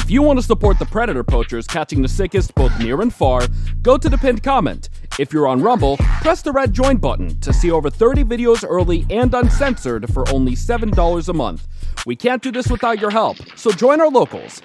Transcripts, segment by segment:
If you want to support the predator poachers catching the sickest both near and far, go to the pinned comment. If you're on Rumble, press the red join button to see over 30 videos early and uncensored for only $7 a month. We can't do this without your help, so join our locals.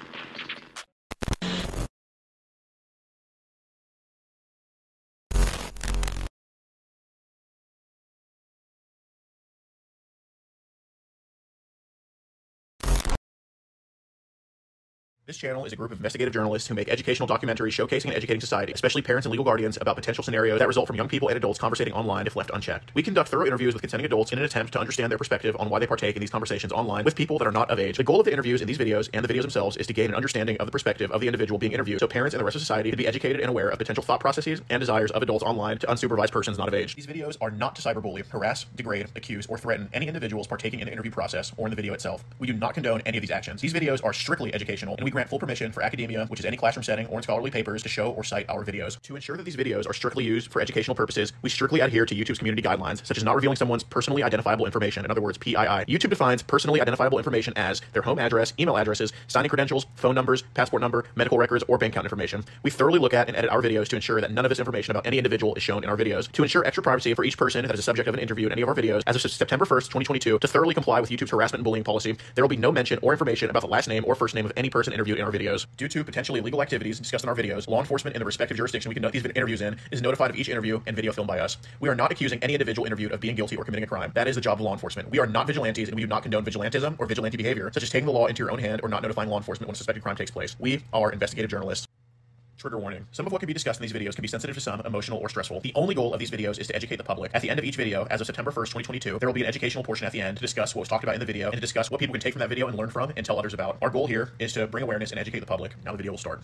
This channel is a group of investigative journalists who make educational documentaries showcasing and educating society, especially parents and legal guardians, about potential scenarios that result from young people and adults conversating online if left unchecked. We conduct thorough interviews with consenting adults in an attempt to understand their perspective on why they partake in these conversations online with people that are not of age. The goal of the interviews in these videos and the videos themselves is to gain an understanding of the perspective of the individual being interviewed, so parents and the rest of society can be educated and aware of potential thought processes and desires of adults online to unsupervised persons not of age. These videos are not to cyberbully, harass, degrade, accuse, or threaten any individuals partaking in the interview process or in the video itself. We do not condone any of these actions. These videos are strictly educational, and we grant full permission for academia, which is any classroom setting or in scholarly papers, to show or cite our videos. To ensure that these videos are strictly used for educational purposes, we strictly adhere to YouTube's community guidelines, such as not revealing someone's personally identifiable information, in other words, PII. YouTube defines personally identifiable information as their home address, email addresses, signing credentials, phone numbers, passport number, medical records, or bank account information. We thoroughly look at and edit our videos to ensure that none of this information about any individual is shown in our videos. To ensure extra privacy for each person that is a subject of an interview in any of our videos, as of September 1st, 2022, to thoroughly comply with YouTube's harassment and bullying policy, there will be no mention or information about the last name or first name of any person interviewed in our videos. Due to potentially illegal activities discussed in our videos, law enforcement in the respective jurisdiction we conduct these interviews in is notified of each interview and video filmed by us. We are not accusing any individual interviewed of being guilty or committing a crime. That is the job of law enforcement. We are not vigilantes, and we do not condone vigilantism or vigilante behavior, such as taking the law into your own hand or not notifying law enforcement when a suspected crime takes place. We are investigative journalists. Trigger warning. Some of what can be discussed in these videos can be sensitive to some, emotional, or stressful. The only goal of these videos is to educate the public. At the end of each video, as of September 1st, 2022, there will be an educational portion at the end to discuss what was talked about in the video and to discuss what people can take from that video and learn from and tell others about. Our goal here is to bring awareness and educate the public. Now the video will start.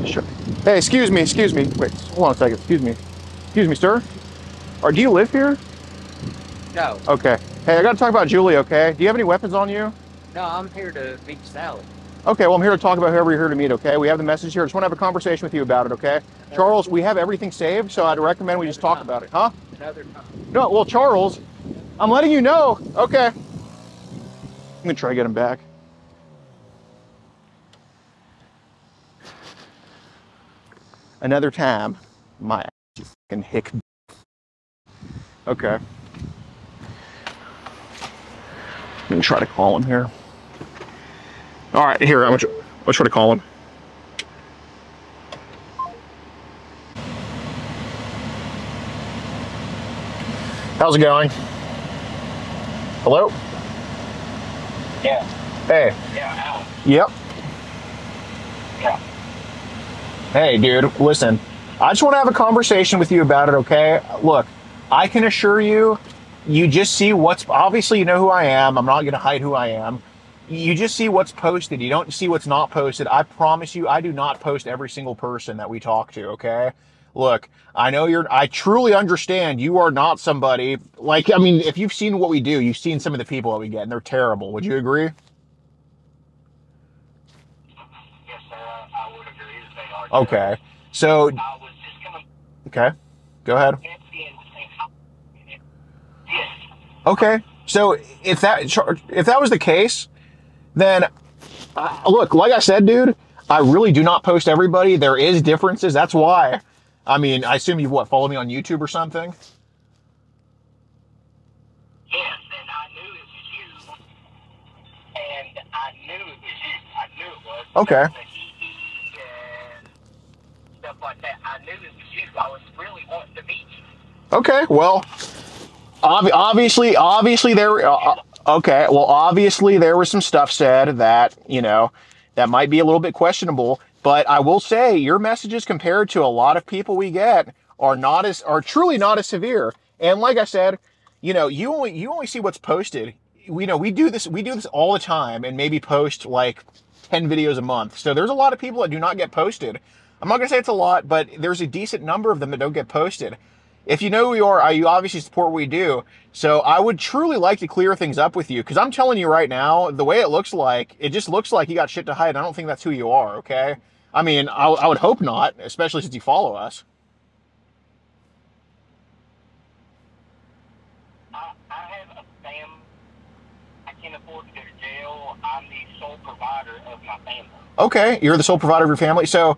Sure. Hey, excuse me. Wait, hold on a second. Excuse me, sir. Or do you live here? No. Okay. Hey, I gotta talk about Julie, okay? Do you have any weapons on you? No, I'm here to meet Sally. Okay, well, I'm here to talk about whoever you're here to meet, okay? We have the message here. I just want to have a conversation with you about it, okay? Charles, we have everything saved, so I'd recommend we just talk about it. Huh? Another time. No, well, Charles, I'm letting you know. Okay. I'm gonna try to get him back. Another time. My ass, you fucking hick. Okay. I'm gonna try to call him here. All right, here, I'm gonna try to call him. How's it going? Hello? Yeah. Hey. Yeah, Alan. Yep. Yeah. Hey, dude, listen. I just want to have a conversation with you about it, okay? Look, I can assure you, you just see what's... Obviously, you know who I am. I'm not going to hide who I am. You just see what's posted. You don't see what's not posted. I promise you, I do not post every single person that we talk to, okay? Look, I know I truly understand you are not somebody... Like, I mean, if you've seen what we do, you've seen some of the people that we get, and they're terrible. Would you agree? Okay, so, okay, go ahead. Okay, so if that was the case, then, look, like I said, dude, I really do not post everybody. There is differences. That's why. I mean, I assume you've, follow me on YouTube or something? Yes, and I knew it was you. And I knew it was you. I knew it was. Okay. Stuff like that. I knew it was you. I was really wanting to meet you. Okay, well, obviously there, okay, well, obviously there was some stuff said that, you know, that might be a little bit questionable, but I will say your messages compared to a lot of people we get are truly not as severe. And like I said, you know, you only see what's posted. We know we do this all the time and maybe post like 10 videos a month. So there's a lot of people that do not get posted. I'm not going to say it's a lot, but there's a decent number of them that don't get posted. If you know who you are, you obviously support what we do. So I would truly like to clear things up with you, because I'm telling you right now, the way it just looks like you got shit to hide. I don't think that's who you are, okay? I mean, I would hope not, especially since you follow us. I have a family. I can't afford to go to jail. I'm the sole provider of my family. Okay, you're the sole provider of your family. So,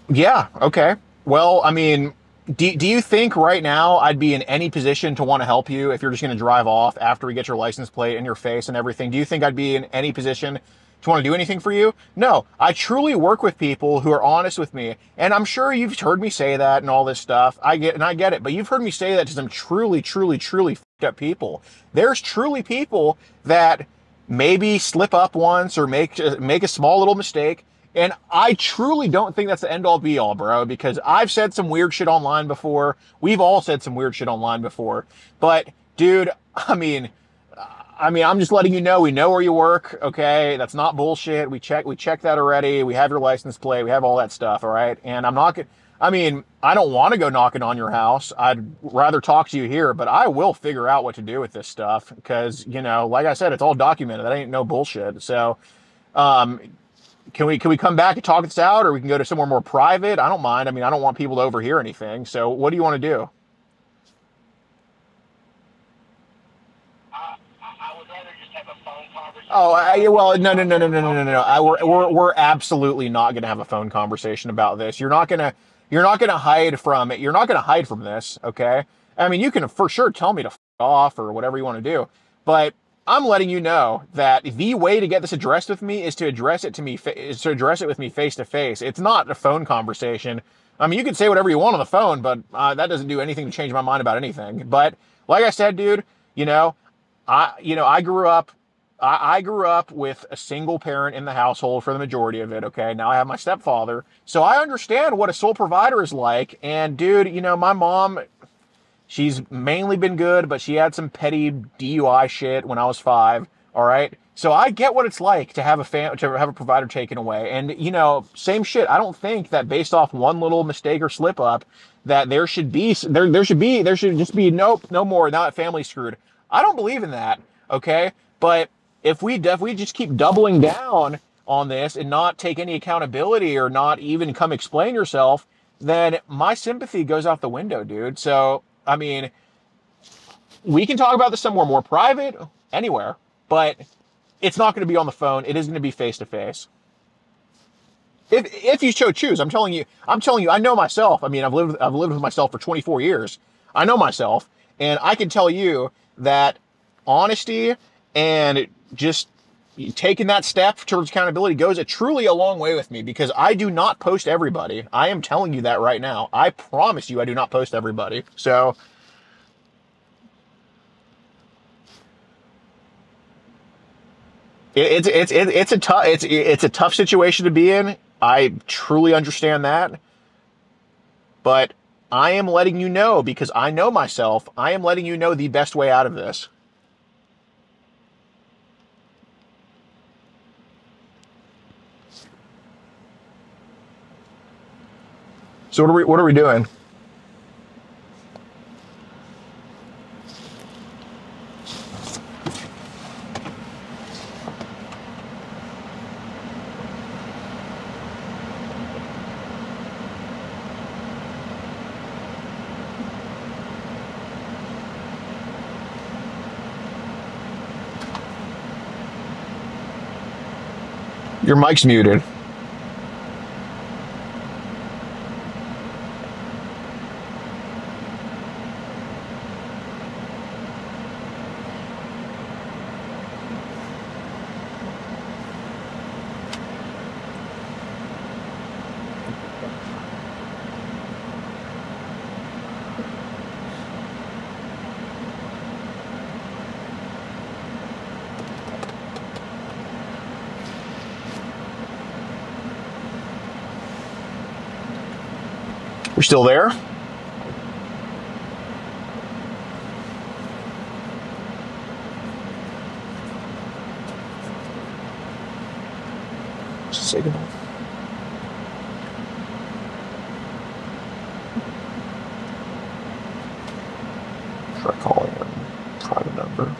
yeah, okay. Well, I mean, do you think right now I'd be in any position to want to help you if you're just going to drive off after we get your license plate in your face and everything? Do you think I'd be in any position to want to do anything for you? No, I truly work with people who are honest with me. And I'm sure you've heard me say that and all this stuff. I get it. But you've heard me say that to some truly, truly, truly fucked up people. There's truly people that maybe slip up once or make a small little mistake. And I truly don't think that's the end all be all, bro, because I've said some weird shit online before. We've all said some weird shit online before. But dude, I mean, I'm just letting you know, we know where you work. Okay. That's not bullshit. We checked that already. We have your license plate. We have all that stuff. All right. And I don't want to go knocking on your house. I'd rather talk to you here, but I will figure out what to do with this stuff. Cause like I said, it's all documented. That ain't no bullshit. So, can we come back and talk this out, or we can go to somewhere more private? I don't mind. I mean, I don't want people to overhear anything. So what do you want to do? I would rather just have a phone conversation. Oh, well, no. We're absolutely not going to have a phone conversation about this. You're not going to hide from it. You're not going to hide from this. Okay. I mean, you can for sure tell me to f off or whatever you want to do, but I'm letting you know that the way to get this addressed with me is to address it with me face to face. It's not a phone conversation. I mean, you can say whatever you want on the phone, but that doesn't do anything to change my mind about anything. But like I said, dude, I grew up with a single parent in the household for the majority of it. Okay. Now I have my stepfather, so I understand what a sole provider is like. And dude, my mom, she's mainly been good, but she had some petty DUI shit when I was 5. All right. So I get what it's like to have a provider taken away. And, same shit. I don't think that based off one little mistake or slip up that there should just be nope, no more. Now that family's screwed. I don't believe in that. Okay. But if we just keep doubling down on this and not take any accountability or not even come explain yourself, then my sympathy goes out the window, dude. So, I mean, we can talk about this somewhere more private, anywhere, but it's not going to be on the phone. It is going to be face to face. If you so choose, I'm telling you, I know myself. I mean, I've lived with myself for 24 years. I know myself, and I can tell you that honesty and just taking that step towards accountability goes truly a long way with me, because I do not post everybody. I am telling you that right now. I promise you I do not post everybody. So it's a tough situation to be in. I truly understand that. But I am letting you know, because I know myself, I am letting you know the best way out of this. So what are we doing? Your mic's muted. We're still there? Just say goodbye. Try calling him. Private number.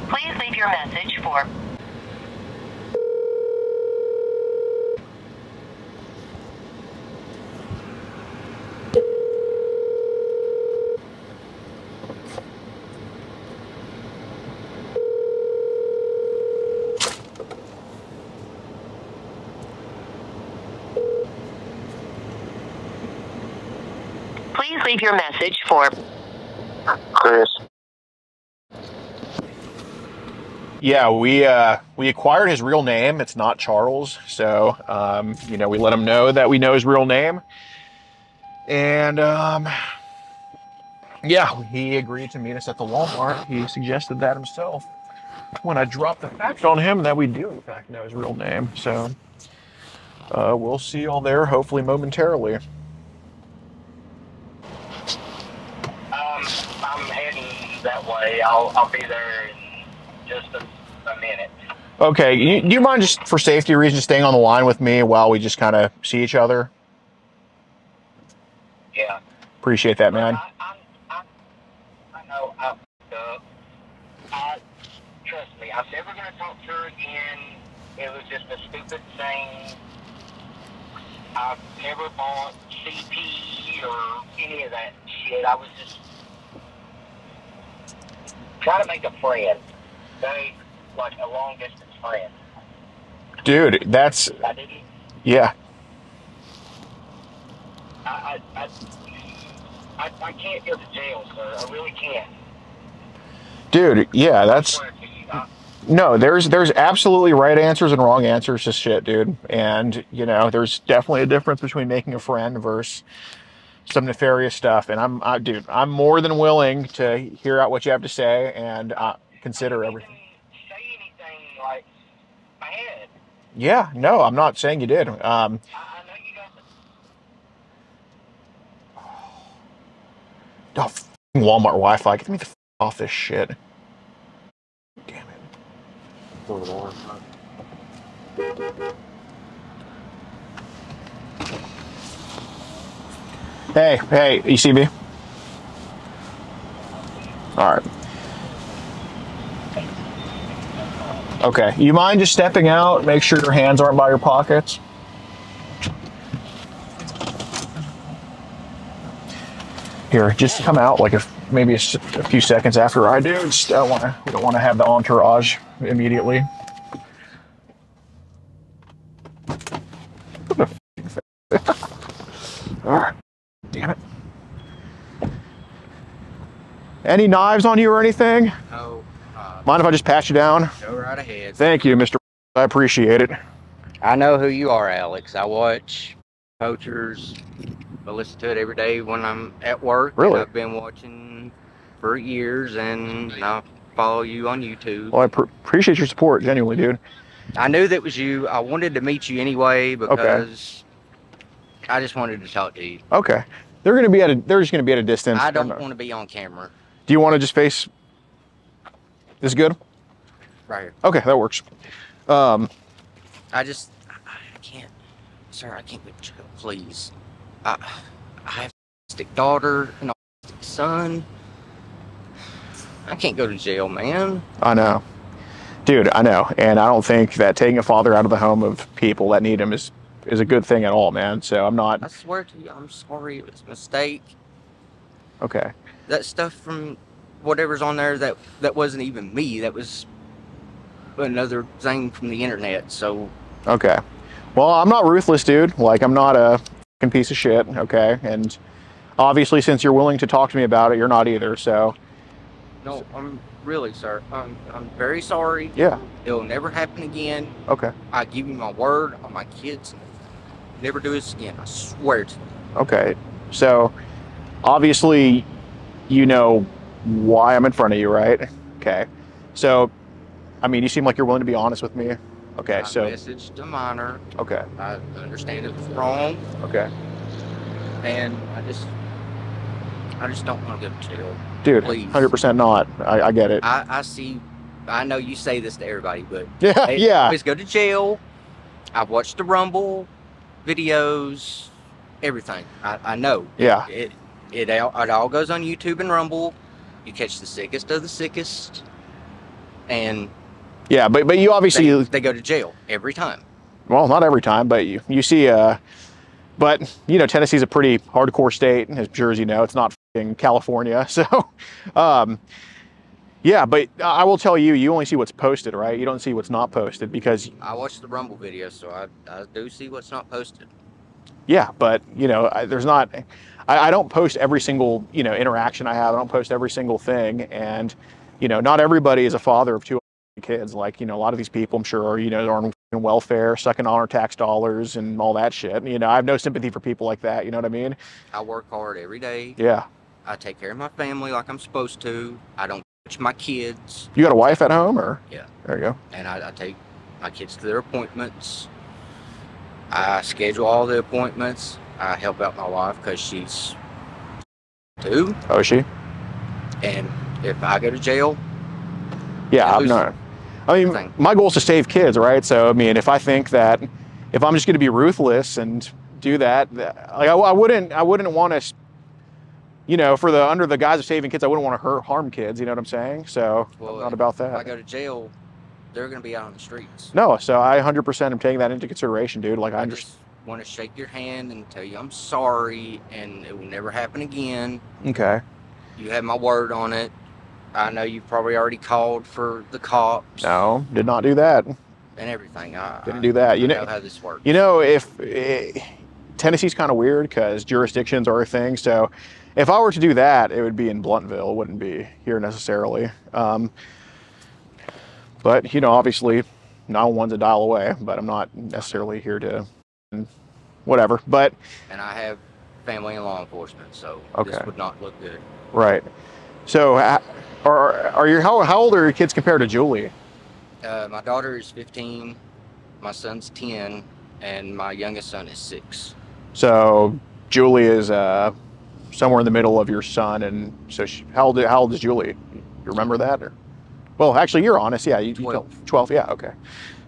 Please leave your message for... Please leave your message for... Chris. Yeah, we acquired his real name. It's not Charles, so you know, we let him know that we know his real name, and yeah, he agreed to meet us at the Walmart. He suggested that himself when I dropped the fact on him that we do in fact know his real name. So we'll see y'all there, hopefully momentarily. I'm heading that way. I'll be there in just a minute. Okay, do you mind just for safety reasons staying on the line with me while we just kind of see each other? Yeah. Appreciate that, man. I know I fucked up. Trust me, I'm never going to talk to her again. It was just a stupid thing. I've never bought CP or any of that shit. I was just trying to make a friend. Okay? Like a long distance friend. Dude, that's... I didn't. Yeah. I can't go to jail, sir. I really can't. Dude, yeah, that's... I swear to you. No, there's absolutely right answers and wrong answers to shit, dude. And, you know, there's definitely a difference between making a friend versus some nefarious stuff. And dude, I'm more than willing to hear out what you have to say and consider everything. Say anything like bad. Yeah, no, I'm not saying you did. I know you got the... Oh, f***ing Walmart Wi-Fi. Get me the f*** off this shit. Damn it. Hey, you see me? All right. Okay, you mind just stepping out? Make sure your hands aren't by your pockets. Here, just come out like maybe a few seconds after I do. Just we don't want to have the entourage immediately. All right, damn it. Any knives on you or anything? No. Mind if I just pat you down? Go right ahead. Thank you, Mr. I appreciate it. I know who you are, Alex. I watch Poachers. I listen to it every day when I'm at work. Really? I've been watching for years, and I follow you on YouTube. Well, I appreciate your support, genuinely, dude. I knew that was you. I wanted to meet you anyway because I just wanted to talk to you. Okay. They're just gonna be at a distance. I don't want to be on camera. Do you want to just face? This good? Right here. Okay, that works. I can't, sir. I can't go to jail, please. I have a autistic daughter and an autistic son. I can't go to jail, man. I know, dude. I know, and I don't think that taking a father out of the home of people that need him is a good thing at all, man. So I'm not. I swear to you, I'm sorry. It was a mistake. Okay. That stuff from whatever's on there, that wasn't even me. That was another thing from the internet. So. Okay. Well, I'm not ruthless, dude. Like, I'm not a fucking piece of shit. Okay, and obviously, since you're willing to talk to me about it, you're not either. So. No, I'm really, sir. I'm very sorry. Yeah. It'll never happen again. Okay. I give you my word on my kids. never do this again. I swear to you. Okay. So, obviously, you know why I'm in front of you, right? Okay. So, I mean, you seem like you're willing to be honest with me. Okay, I so... messaged a minor. Okay. I understand it was wrong, Okay. and I just don't want to go to jail. Dude, Please. 100% not. I get it. I see. I know you say this to everybody, but Yeah, hey, yeah. please go to jail. I've watched the Rumble videos, everything. I know. Yeah. It all goes on YouTube and Rumble. You catch the sickest of the sickest, and Yeah, but you obviously... they go to jail every time. Well, not every time, but you see... But, you know, Tennessee's a pretty hardcore state, as sure as you know. It's not f***ing California, so... yeah, but I will tell you, you only see what's posted, right? You don't see what's not posted, because... I watch the Rumble videos, so I do see what's not posted. Yeah, but, you know, there's not... I don't post every single, you know, interaction I have. I don't post every single thing. And, you know, not everybody is a father of 2 kids. Like, you know, a lot of these people, I'm sure, are, you know, are on welfare, sucking on our tax dollars and all that shit. You know, I have no sympathy for people like that. You know what I mean? I work hard every day. Yeah. I take care of my family like I'm supposed to. I don't touch my kids. You got a wife at home, or? Yeah. There you go. And I take my kids to their appointments. I schedule all the appointments. I help out my wife because she's 2. Oh, is she? And if I go to jail, Yeah, I I'm lose not. I mean, everything. my goal is to save kids, right? So, I mean, if I think that if I'm just going to be ruthless and do that, like I wouldn't want to, you know, for under the guise of saving kids, I wouldn't want to harm kids. You know what I'm saying? So, Well, I'm not about if I that. go to jail, they're going to be out on the streets. No, so I 100% am taking that into consideration, dude. Like, I I understand. just want to shake your hand and tell you I'm sorry, and it will never happen again. Okay. You have my word on it. I know you've probably already called for the cops. No, did not do that. And everything. Didn't do that. You know how this works. You know, if Tennessee's kind of weird because jurisdictions are a thing. So, if I were to do that, it would be in Bluntville. It wouldn't be here necessarily. But you know, obviously, 911's a dial away. But I'm not necessarily here to whatever. But And I have family in law enforcement, so Okay. this would not look good. right. So, are you how old are your kids compared to Julie? My daughter is 15, my son's 10, and my youngest son is 6. So, Julie is somewhere in the middle of your son, and so how old is Julie? You remember that? Or? Well, actually, you're honest. Yeah, you 12. 12. Yeah, okay.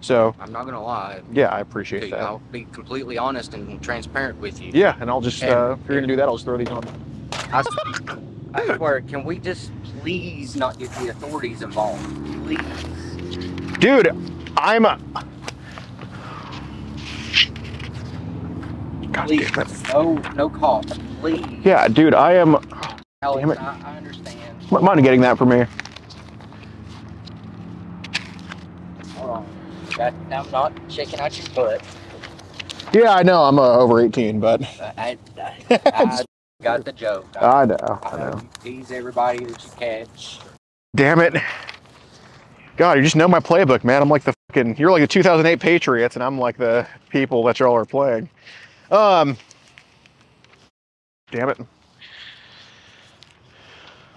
So, I'm not gonna lie. yeah, I appreciate that. I'll be completely honest and transparent with you. Yeah, and I'll just, if And- you're gonna do that, I'll just throw these on. I swear, can we just please not get the authorities involved? Please. Dude, I'm God Please. damn it. No call. Please. Yeah, dude, I am. Alex, damn it. I understand. Mind getting that for me? Hold on. I'm not shaking out your butt. Yeah, I know. I'm over 18, but I got the joke. I know. You tease everybody that you catch. Damn it. God, you just know my playbook, man. I'm like the fucking, you're like the 2008 Patriots, and I'm like the people that y'all are playing. Damn it.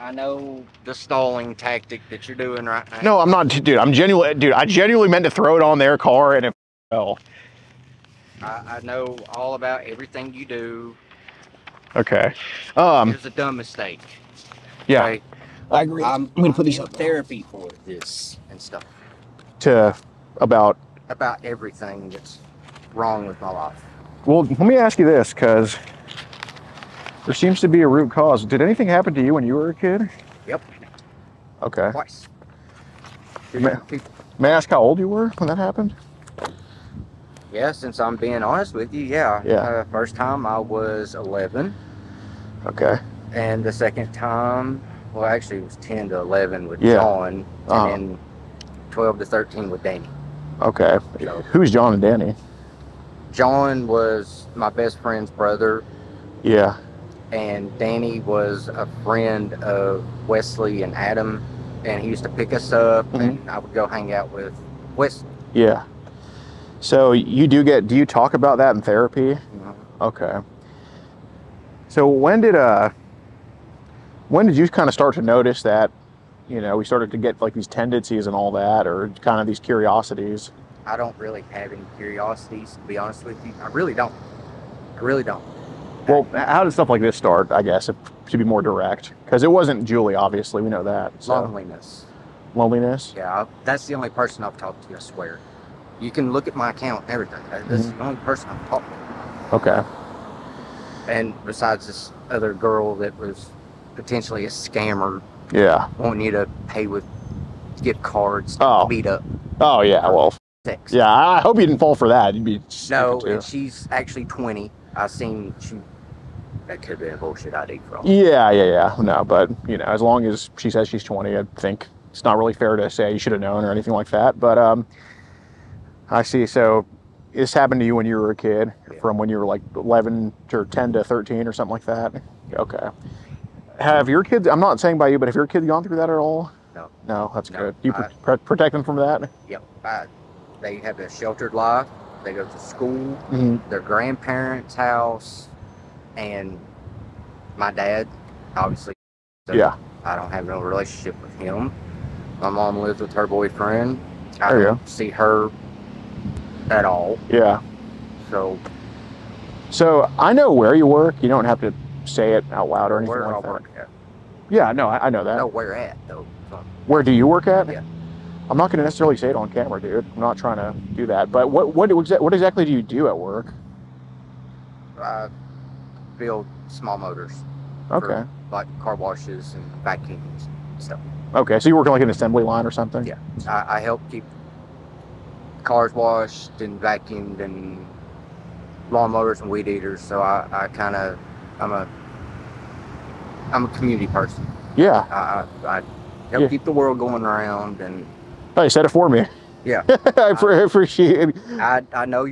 I know the stalling tactic that you're doing right now. No, I'm not, dude. I genuinely meant to throw it on their car, and it fell. I know all about everything you do. Okay. It was a dumb mistake. Yeah. Okay? I agree. I'm gonna put these in up therapy for this and stuff. About. About everything that's wrong with my life. Well, let me ask you this, because there seems to be a root cause. Did anything happen to you when you were a kid? Yep. Okay. Twice. May I ask how old you were when that happened? Yeah, since I'm being honest with you, yeah. Yeah. First time I was 11, Okay. and the second time, well, actually it was 10 to 11 with Yeah. John, Uh-huh. and then 12 to 13 with Danny. Okay. So- Who's John and Danny? John was my best friend's brother, Yeah. and Danny was a friend of Wesley and Adam, and he used to pick us up, Mhm. and I would go hang out with Wesley. Yeah. So do you talk about that in therapy? Okay. So when did you kind of start to notice that, we started to get like these tendencies and all that, or kind of these curiosities? I don't really have any curiosities, to be honest with you. I really don't. Well, how did stuff like this start, I guess, to be more direct? Because it wasn't Julie, obviously, we know that. So. Loneliness. Loneliness? Yeah, that's the only person I've talked to, I swear. You can look at my account and everything. This is the only person I've talked to. Okay. And besides this other girl that was potentially a scammer. Yeah. Wanting you to pay with gift cards, beat up. Oh, yeah, well. Sex. Yeah, I hope you didn't fall for that. You'd be no, and she's actually 20. That could have been a bullshit ID for all. Yeah. No, but, as long as she says she's 20, I think it's not really fair to say you should have known or anything like that. But I see. So this happened to you when you were a kid, from when you were like 11 or 10 to 13 or something like that? Okay. Have your kids, I'm not saying by you, but have your kids gone through that at all? No. No, that's good. You protect them from that? Yep. They have a sheltered life. They go to school, their grandparents' house, and my dad, obviously. So yeah. I don't have no relationship with him. My mom lives with her boyfriend. I don't see her at all. Yeah. So I know where you work. You don't have to say it out loud or anything where like that. Work at. Yeah, no, I know that. No, where at, though. Where do you work at? Yeah. I'm not going to necessarily say it on camera, dude. I'm not trying to do that. But what exactly do you do at work? I build small motors. Okay. For, like car washes and vacuums and stuff. Okay, so you work on like an assembly line or something? Yeah. I help keep cars washed and vacuumed and lawn mowers and weed eaters. So I'm a community person. Yeah. I help keep the world going around, and oh, you said it for me. Yeah. I appreciate it. I know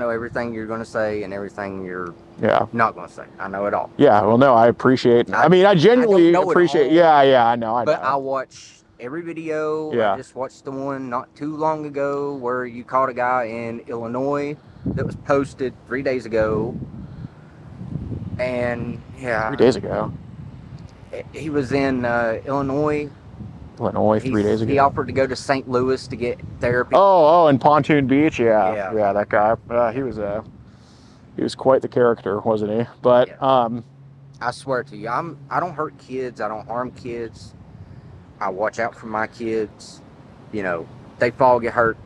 everything you're going to say and everything you're not going to say. I know it all. Yeah, well, no, I appreciate it. I mean, I genuinely appreciate. Yeah, I know. But I watch every video. Yeah. I just watched the one not too long ago where you caught a guy in Illinois that was posted 3 days ago. And 3 days ago. He was in Illinois. 3 days ago. He offered to go to St. Louis to get therapy. Oh, in Pontoon Beach, yeah, that guy. He was quite the character, wasn't he? But I swear to you, I don't hurt kids. I don't harm kids. I watch out for my kids. They fall, get hurt,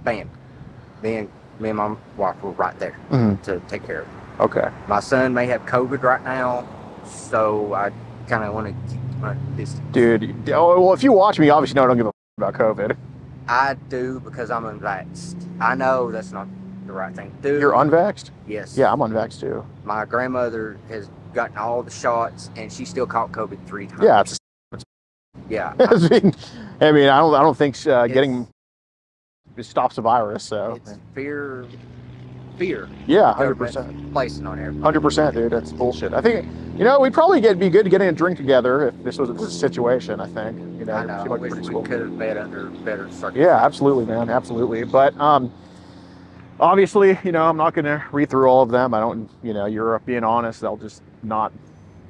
bam. Me and my wife were right there to take care of them. Okay. My son may have COVID right now, so I kind of want to keep my distance. Dude, well, if you watch me, obviously I don't give a about COVID. I do, because I'm unvaxxed. I know that's not the right thing to do. You're unvaxxed? Yes. Yeah, I'm unvaxxed too. My grandmother has gotten all the shots, and she still caught COVID 3 times. Yeah, yeah. I mean, I don't think getting it stops the virus. So it's fear. Yeah, 100%. Placing on everybody. 100%, dude. That's bullshit. I think we'd probably be good getting a drink together if this was a situation. I think I know. I wish we could have met under better circumstances. Yeah, absolutely, man. Absolutely. But obviously, I'm not going to read through all of them. I don't. You're being honest. I'll just not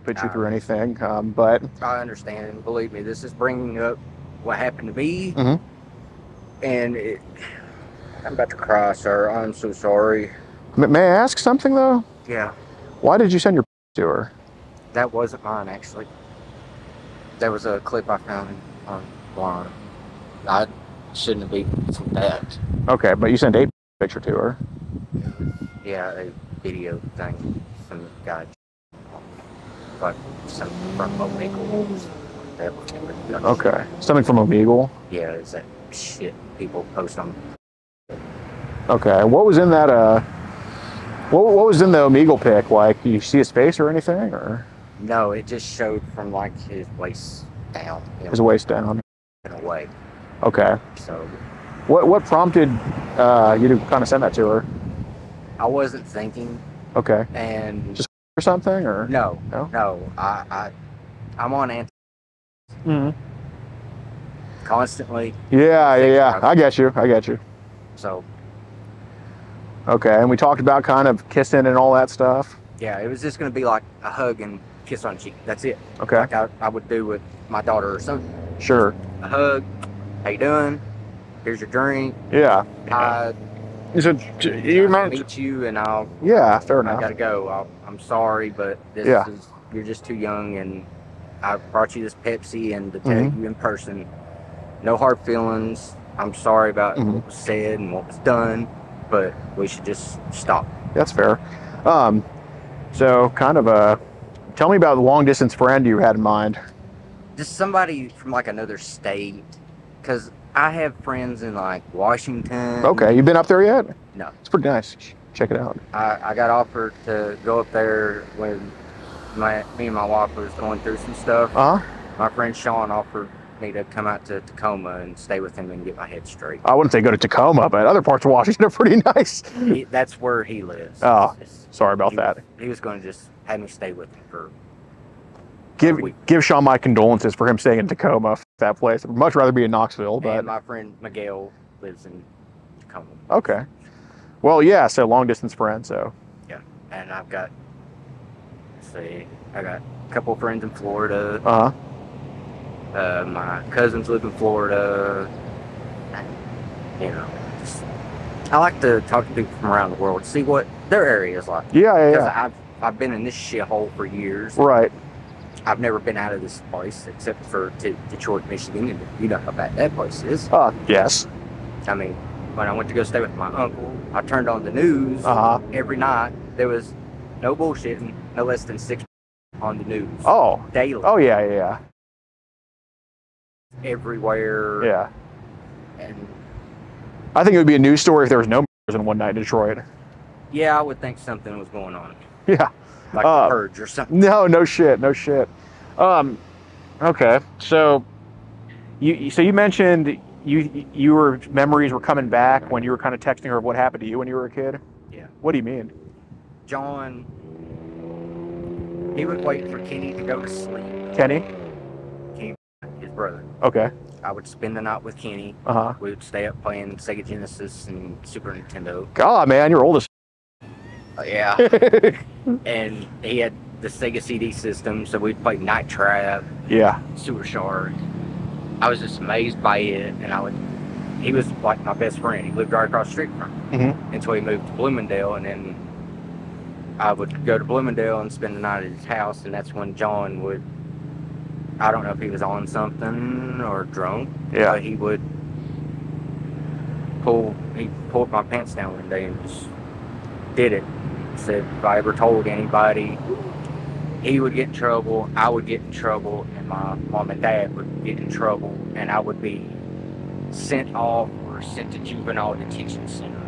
put you through anything. But I understand, and believe me, this is bringing up what happened to me, and I'm about to cry, sir. I'm so sorry. May I ask something though? Yeah. Why did you send your to her? That wasn't mine, actually. There was a clip I found online. I shouldn't have been from that. Okay, but you sent a picture to her. Yeah, a video thing from the guy. Like something from Omegle. Okay, something from Omegle. Yeah, it's that shit people post on. Okay, what was in that? What was in the Omegle pic? Like, do you see his face or anything, or? No, it just showed from like his waist down. His waist down. In a way. Okay. So. What prompted you to kind of send that to her? I wasn't thinking. Okay. And. Just or something, or? No. I'm on anti. Constantly. Yeah. I get you. So, Okay, and we talked about kind of kissing and all that stuff. Yeah, it was just gonna be like a hug and kiss on the cheek. That's it. Okay. Like I would do with my daughter or something. Sure. A hug. How you doing? Here's your drink. Yeah. So you meet you, and I'll. Yeah, fair enough. I gotta go. I'm sorry, but this is you're just too young, and I brought you this Pepsi, and to tell you in person, no hard feelings. I'm sorry about what was said and what was done, but we should just stop. That's fair. So kind of tell me about the long distance friend you had in mind. Just somebody from like another state, because I have friends in like Washington. Okay, you been up there yet? No. It's pretty nice. Check it out. I got offered to go up there when me and my wife was going through some stuff. My friend Sean offered me to come out to Tacoma and stay with him and get my head straight. I wouldn't say go to Tacoma, but other parts of Washington are pretty nice. That's where he lives. Oh, sorry about that. He was going to just have me stay with him for Give Sean my condolences for him staying in Tacoma, that place. I'd much rather be in Knoxville. But and my friend Miguel lives in Tacoma. Okay. Well, yeah, so long distance friend, so. Yeah, and I've got, I got a couple of friends in Florida. My cousins live in Florida. You know, I like to talk to people from around the world, see what their area is like. Yeah. I've been in this shithole for years. Right. I've never been out of this place except for Detroit, Michigan, and you know how bad that place is. Yes. I mean, when I went to go stay with my uncle, I turned on the news every night. There was no bullshitting, no less than 6 on the news. Oh. Daily. Oh, yeah. Everywhere. Yeah. And I think it would be a news story if there was no murders in one night in Detroit. yeah, I would think something was going on. Yeah. Like the purge or something. No shit. Okay, so you mentioned your memories were coming back when you were kind of texting her of what happened to you when you were a kid. Yeah. What do you mean? John, he would wait for Kenny to go to sleep. Kenny, his brother. Okay. I would spend the night with Kenny. We would stay up playing Sega Genesis and Super Nintendo. God, man, you're old as. Yeah. And he had the Sega CD system, so we'd play Night Trap. Yeah. Sewer Shark. I was just amazed by it, and he was like my best friend. He lived right across the street from me. Until he moved to Bloomingdale, and then I would go to Bloomingdale and spend the night at his house, and that's when John would, I don't know if he was on something or drunk, but he would pulled my pants down one day and just did it. Said if I ever told anybody, he would get in trouble, I would get in trouble, and my mom and dad would get in trouble, and I would be sent off or sent to juvenile detention center.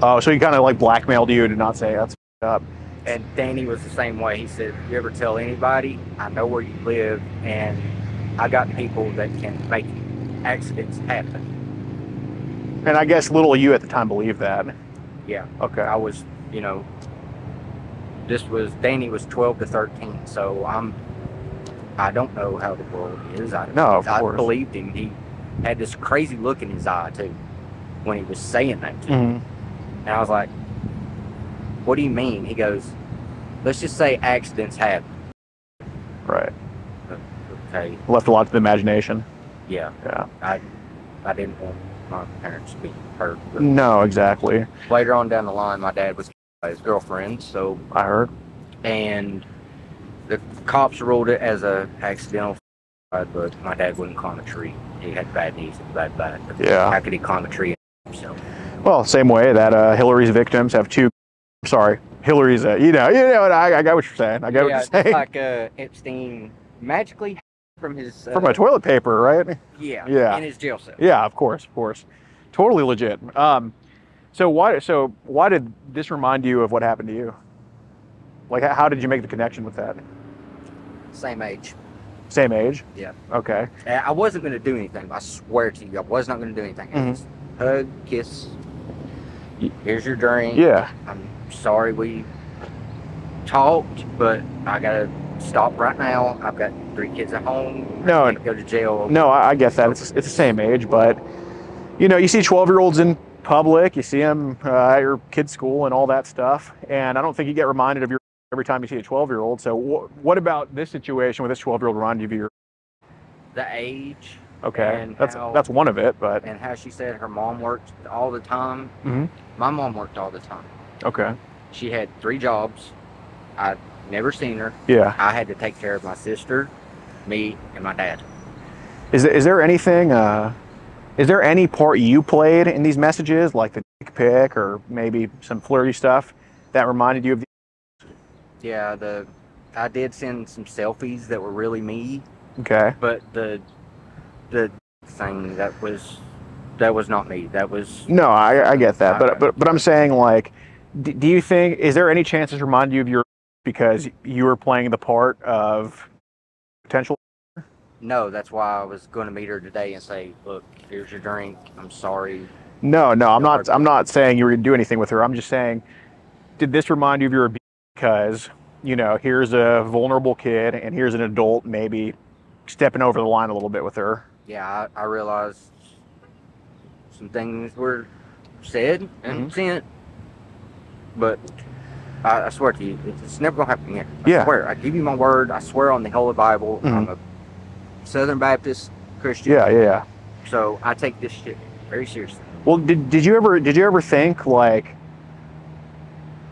Oh, so he kind of like blackmailed you to not say that's up. And Danny was the same way. He said, if you ever tell anybody, I know where you live, and I got people that can make accidents happen. And I guess little you at the time believed that. Yeah. Okay. I was, Danny was 12 to 13, so I don't know how the world is. Of course. I believed him. He had this crazy look in his eye, too, when he was saying that to me. And I was like, what do you mean? He goes, let's just say accidents happen. Right. Okay. Left a lot to the imagination. Yeah. I didn't want my parents to be hurt. No, exactly. Later on down the line, my dad was by his girlfriend, so I heard. And the cops ruled it as a accidental suicide, but my dad wouldn't climb a tree. He had bad knees and bad back. Yeah. How could he climb a tree himself? Well, same way that Hillary's victims have two. Sorry, Hillary's. I got what you're saying. I got what you're saying. Like Epstein magically from his from a toilet paper, right? Yeah. In his jail cell. Yeah, of course, totally legit. So why did this remind you of what happened to you? Like, how did you make the connection with that? Same age. Same age? Yeah. Okay. I wasn't going to do anything. I swear to you, I was not going to do anything. Just hug, kiss. Here's your drink. Yeah. I'm sorry we talked, but I got to stop right now. I've got 3 kids at home. No. I can't go to jail. No, I get that. It's the same age, but you see 12-year-olds in public, you see them at your kid's school and all that stuff, and I don't think you get reminded of your every time you see a 12-year-old. So what about this situation with this 12-year-old reminded you of your? The age. Okay, And that's one of it, but. And how she said her mom worked all the time. Mm-hmm. My mom worked all the time. Okay. She had 3 jobs. I'd never seen her. Yeah. I had to take care of my sister, me, and my dad. Is there anything? Is there any part you played in these messages, like the dick pic or maybe some flirty stuff, that reminded you of? Yeah, I did send some selfies that were really me. Okay. But the thing that was not me. That was. No, I get that, but I'm saying, like, do you think, is there any chance this reminded you of your, because you were playing the part of potential? No, that's why I was going to meet her today and say, look, here's your drink. I'm sorry. No, I'm not saying you were going to do anything with her. I'm just saying, did this remind you of your abuse? Because, you know, here's a vulnerable kid and here's an adult maybe stepping over the line a little bit with her. Yeah, I realized some things were said and sent, but I swear to you, it's never going to happen again. I swear. I give you my word. I swear on the Holy Bible. I'm a Southern Baptist Christian. Yeah. So I take this shit very seriously. Well, did you ever think, like,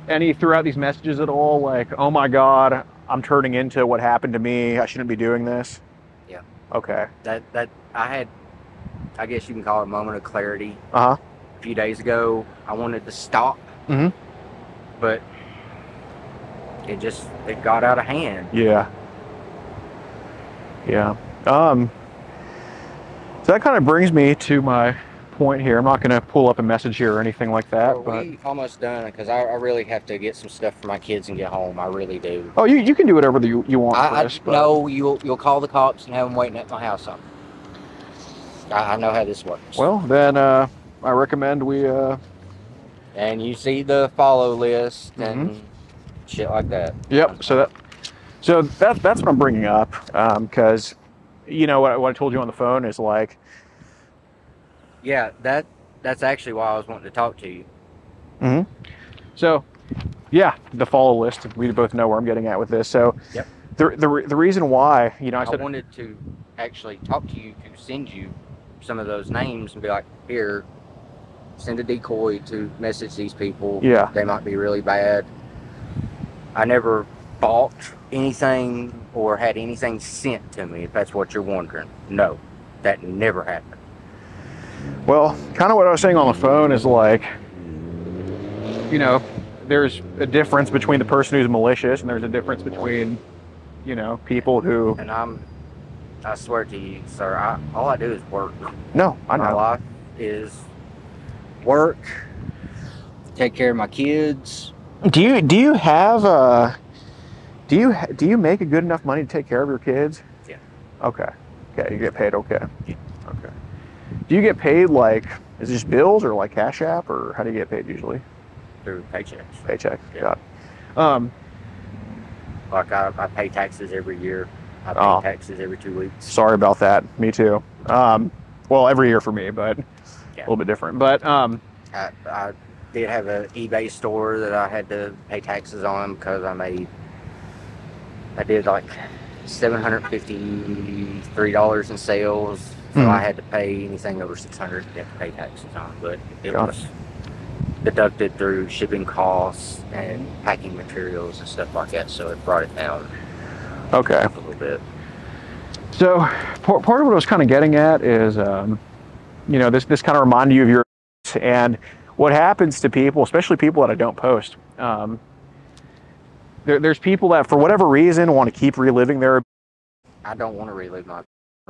any throughout these messages at all, like, oh my God, I'm turning into what happened to me, I shouldn't be doing this? Yeah. Okay. That I had, I guess you can call it a moment of clarity. A few days ago. I wanted to stop, but it got out of hand. Yeah. So that kind of brings me to my point here. I'm not going to pull up a message here or anything like that. Well, but we almost done, because I really have to get some stuff for my kids and get home. I really do. Oh, you can do whatever you want for this. No, you'll call the cops and have them waiting at my house. I know how this works. Well, then I recommend we. And you see the follow list and shit like that. Yep. So that's what I'm bringing up, because you know what I told you on the phone is, like. Yeah, that's actually why I was wanting to talk to you. So, yeah, the follow list. We both know where I'm getting at with this. So, yep. The reason why, you know, I wanted to actually talk to you to send you some of those names and be like, here, send a decoy to message these people. Yeah. They might be really bad. I never bought anything or had anything sent to me, if that's what you're wondering. No, that never happened. Well, kind of what I was saying on the phone is, like, you know, there's a difference between the person who's malicious and there's a difference between, you know, people who. And I swear to you, sir, all I do is work. No, I know. My life is work, take care of my kids. Do you have do you make a good enough money to take care of your kids? Yeah. Okay, you get paid. Okay. Do you get paid, like, is it just bills or like Cash App, or how do you get paid usually? Through paychecks. Paycheck. Yeah. Got it. Like I pay taxes every year. I pay taxes every 2 weeks. Sorry about that. Me too. Well, every year for me, but a little bit different. But I did have an eBay store that I had to pay taxes on because I did like $753 in sales. So I had to pay anything over $600. You have to pay taxes on, but it was deducted through shipping costs and packing materials and stuff like that. So it brought it down. Okay. A little bit. So part of what I was kind of getting at is, you know, this kind of reminded you of your, and what happens to people, especially people that I don't post. There's people that for whatever reason want to keep reliving their. I don't want to relive my.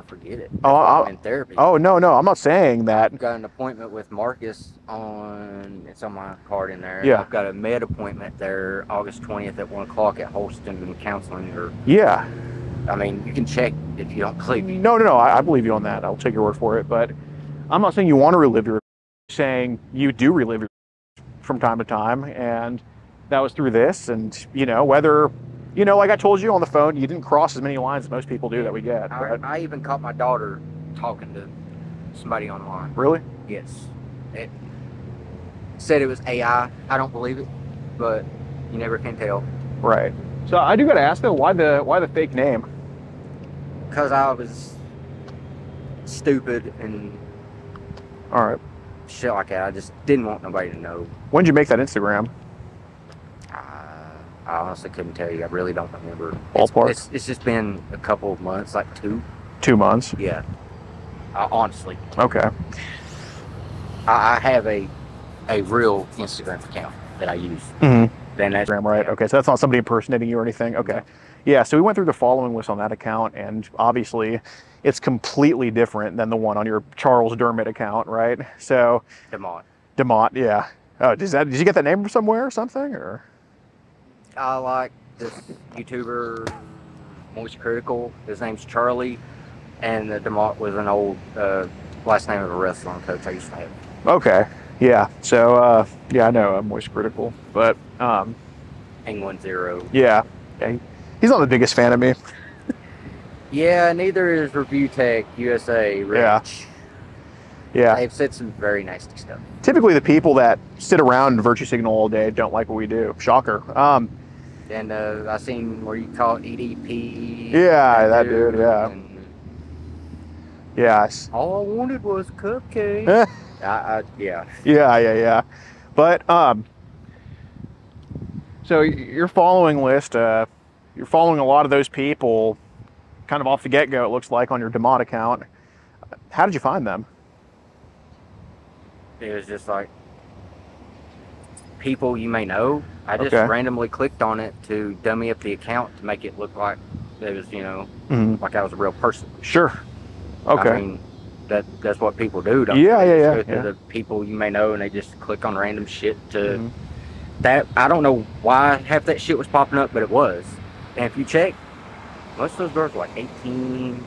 Forget it. I'm in therapy. Oh no, I'm not saying that. I've got an appointment with Marcus it's on my card in there. Yeah. I've got a med appointment there August 20th at 1 o'clock at Holston Counseling. Yeah. I mean, you can check if you don't believe me. No, I believe you on that. I'll take your word for it. But I'm not saying you want to relive your. Saying you do relive your from time to time, and that was through this, and you know whether. You know, like I told you on the phone, you didn't cross as many lines as most people do that we get. I even caught my daughter talking to somebody online. Really? Yes. said it was AI. I don't believe it, but you never can tell. Right. So I do got to ask though, why the fake name? Because I was stupid and All right. shit like that. I just didn't want nobody to know. When did you make that Instagram? I honestly couldn't tell you. I really don't remember. Ballpark? It's just been a couple of months, like 2. 2 months. Yeah. Honestly. Okay. I have a real Instagram account that I use. Mm-hmm. Then that's Right. Okay. So that's not somebody impersonating you or anything. Okay. No. Yeah. So we went through the following list on that account, and obviously, it's completely different than the one on your Charles Dermott account, right? So. Demont. Yeah. Oh, did you get that name from somewhere or something, or? I like this YouTuber, Moist Critical. His name's Charlie, and DeMont was an old last name of a wrestling coach I used to have. Okay. Yeah. So yeah, I know I'm Moist Critical, but England 0. yeah, he's not the biggest fan of me. Yeah, neither is Review Tech USA Rich. Yeah. They've said some very nasty stuff. Typically, the people that sit around and virtue signal all day don't like what we do. Shocker. And I seen where you call it EDP. Yeah, that dude. Yeah. Yeah. All I wanted was a cupcake. Yeah. Yeah. But so your following list, you're following a lot of those people, kind of off the get-go. It looks like on your Demont account. How did you find them? It was just like people you may know. I just randomly clicked on it to dummy up the account to make it look like it was, like I was a real person. Sure. Okay. I mean, that's what people do. Don't Yeah. Go to the people you may know, and they just click on random shit to that. I don't know why half that shit was popping up, but it was. And if you check, most of those girls were like 18.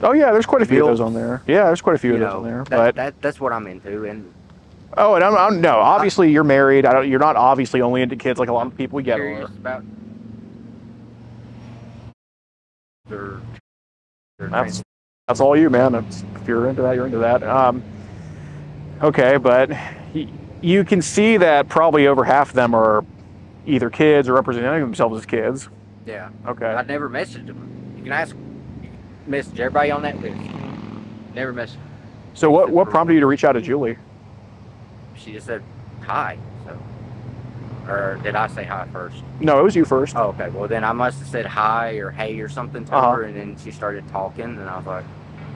Oh yeah, there's quite a few of those on there. Yeah, there's quite a few of those on there. But that's what I'm into. And oh, and I'm no. Obviously, you're married. You're not obviously only into kids like a lot of people we get are. About that's all you, man. If you're into that, you're into that. Okay, but you can see that probably over half of them are either kids or representing themselves as kids. Yeah. Okay. I never messaged them. You can ask. Message everybody on that list. Never messaged. So what prompted you to reach out to Julie? She just said hi. So, or did I say hi first? No, it was you first. Oh, okay. Well, then I must have said hi or hey or something to her, and then she started talking, and I was like,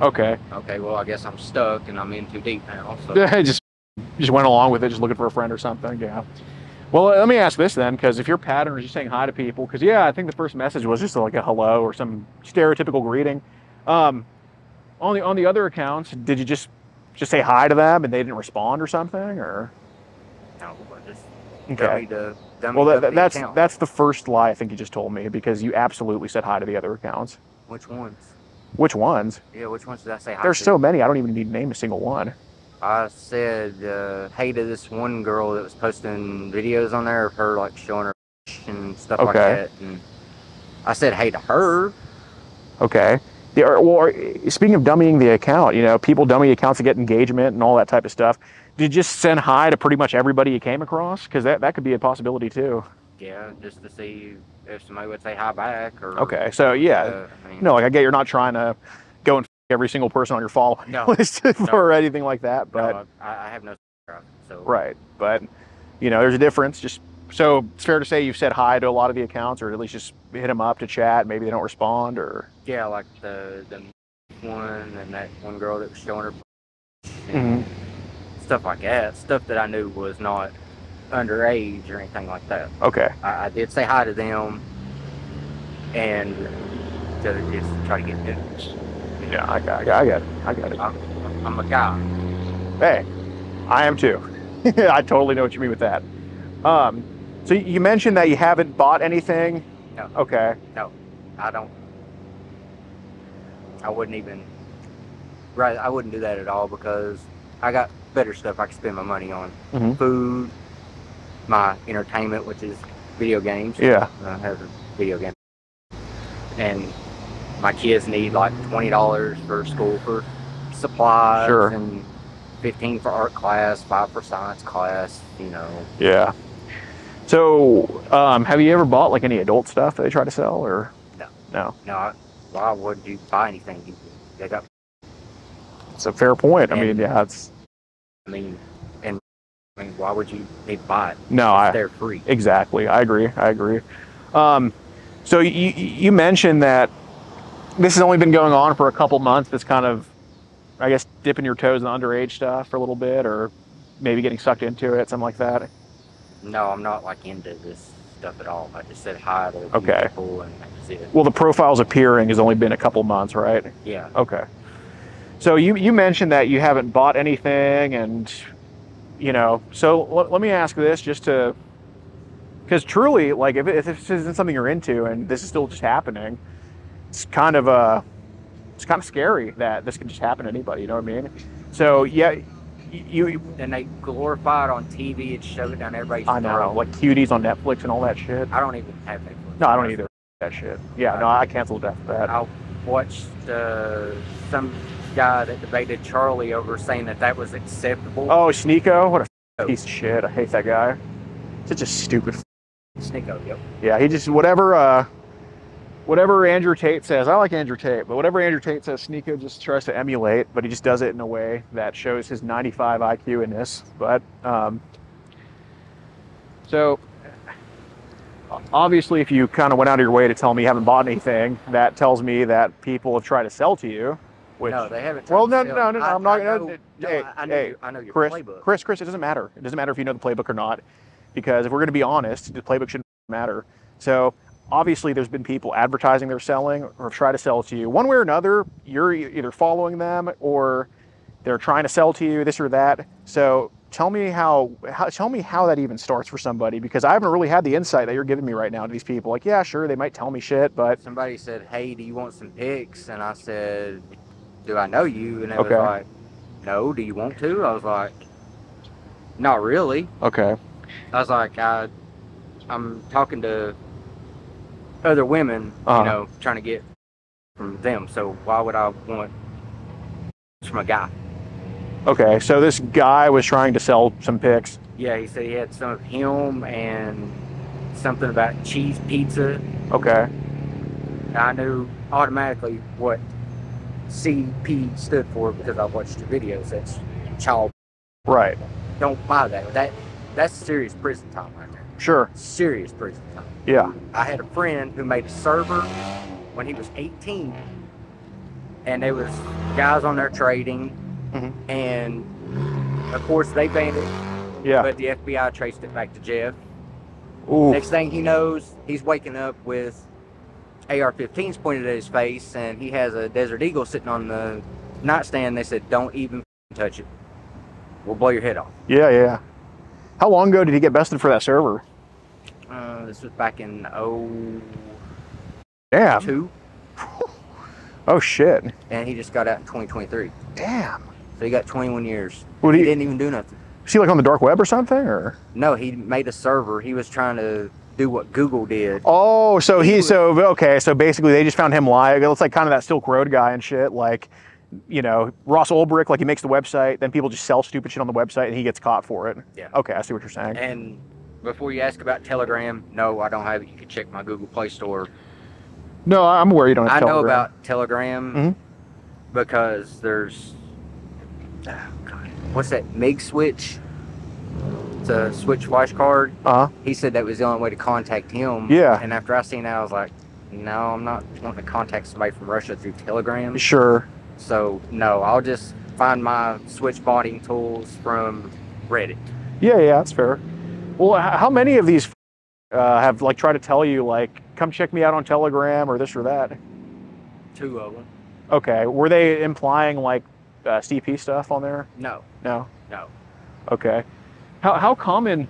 okay. Okay. Well, I guess I'm stuck and I'm in too deep now. So just went along with it, just looking for a friend or something. Yeah. Well, let me ask this then, because if your pattern is just saying hi to people, because yeah, I think the first message was just like a hello or some stereotypical greeting. On the other accounts, did you just say hi to them and they didn't respond or something, or? No, just okay. Well, that's the first lie I think you just told me, because you absolutely said hi to the other accounts. Which ones? Which ones? Yeah, which ones did I say hi There's to? so many, I don't even need to name a single one. I said hey to this one girl that was posting videos on there of her like showing her and stuff like that, and I said hey to her. Okay. Speaking of dummying the account, people dummy accounts to get engagement and all that type of stuff. Did you just send hi to pretty much everybody you came across? Because that could be a possibility too. Yeah, just to see if somebody would say hi back. Or okay, so yeah, I get you're not trying to go and every single person on your following list or anything like that. But no, I have no. So right, but there's a difference. Just so it's fair to say you've said hi to a lot of the accounts, or at least just hit them up to chat. Maybe they don't respond, or yeah, like the one and that one girl that was showing her stuff like that. Stuff that I knew was not underage or anything like that. Okay. I did say hi to them, and to just try to get news. Yeah, I got it. I'm a guy. Hey, I am too. I totally know what you mean with that. So you mentioned that you haven't bought anything. No. Okay. No, I don't. I wouldn't even. Right, I wouldn't do that at all, because I got better stuff I can spend my money on. Food, my entertainment, which is video games. Yeah. I have a video game. And my kids need like $20 for school for supplies and 15 for art class, 5 for science class, you know. Yeah. So, have you ever bought like any adult stuff that they try to sell, or No. no? No, why would you buy anything? They got. It's a fair point. I And- mean, yeah, it's. I mean, why would you need to buy it? No, They're free. Exactly. I agree. So you mentioned that this has only been going on for a couple months. This kind of, I guess, dipping your toes in underage stuff for a little bit, or maybe getting sucked into it, something like that. No, I'm not like into this stuff at all. I just said hi to a few Okay. people and that's it. Well, the profiles appearing has only been a couple months, right? Yeah. Okay. So you mentioned that you haven't bought anything, and so let me ask this, just to, because truly, like, if this isn't something you're into and this is still just happening, it's kind of scary that this can just happen to anybody. You know what I mean? So yeah, And they glorify it on TV and shove it down everybody's I know, throat. like cuties on Netflix and all that shit. I don't even have Netflix. No, I don't either. That shit. Yeah, no, I canceled after that. I watched some guy that debated Charlie over saying that was acceptable. Oh, Sneeko, what a piece of shit. I hate that guy. Such a stupid. Sneeko, yep. Yeah, he just whatever Andrew Tate says. I like Andrew Tate, but whatever Andrew Tate says, Sneeko just tries to emulate, but he just does it in a way that shows his 95 IQ in this. But so obviously, if you kind of went out of your way to tell me you haven't bought anything, that tells me that people have tried to sell to you. Which, No, they haven't. well, tried no, to sell. no, I'm not I going know, to. I know your Chris, playbook. Chris, it doesn't matter. It doesn't matter if you know the playbook or not, because if we're going to be honest, the playbook shouldn't matter. So obviously, there's been people advertising they're selling or try to sell to you. One way or another, you're either following them or they're trying to sell to you this or that. So tell me how that even starts for somebody, because I haven't really had the insight that you're giving me right now to these people. Like, yeah, sure, they might tell me shit, but Somebody said, "Hey, do you want some pics?" And I said, "Do I know you?" And they Okay. was like, "No, do you want to?" I was like, "Not really." okay, I was like, I'm talking to other women, Uh-huh. trying to get from them. So why would I want from a guy? okay. So this guy was trying to sell some pics. Yeah, he said he had some of him and something about cheese pizza. Okay, And I knew automatically what CP stood for because I watched your videos. That's child. right, Don't buy that. That's serious prison time right there. sure, Serious prison time. yeah, I had a friend who made a server when he was 18, and there was guys on there trading, Mhm. and of course they banned it, yeah. but the FBI traced it back to Jeff. Ooh, Next thing he knows, he's waking up with AR-15s pointed at his face, and he has a Desert Eagle sitting on the nightstand. They said, "Don't even touch it. We'll blow your head off." yeah. How long ago did he get busted for that server? This was back in Damn. 2002, Oh shit. and he just got out in 2023. Damn. So he got 21 years. What He he didn't even do nothing. is he like on the dark web or something, or? No, he made a server. He was trying to do what Google did. Oh, so He was- okay. So basically, they just found him lying. It's like kind of that Silk Road guy and shit. Like, Ross Ulbricht, like he makes the website, then people just sell stupid shit on the website, and he gets caught for it. Yeah. Okay, I see what you're saying. And before you ask about Telegram, no, I don't have it. You can check my Google Play Store. No, I'm aware you don't have I know Telegram. about Telegram Mhm. because there's, oh God, what's that, MIG switch? It's a switch flash card. Uh-huh. He said that was the only way to contact him. Yeah. And after I seen that, I was like, no, I'm not wanting to contact somebody from Russia through Telegram. Sure. So no, I'll just find my switch bonding tools from Reddit. Yeah, that's fair. Well, how many of these have like tried to tell you like, come check me out on Telegram or this or that? 2 of them. Okay, were they implying like CP stuff on there? No, No. no. Okay. How common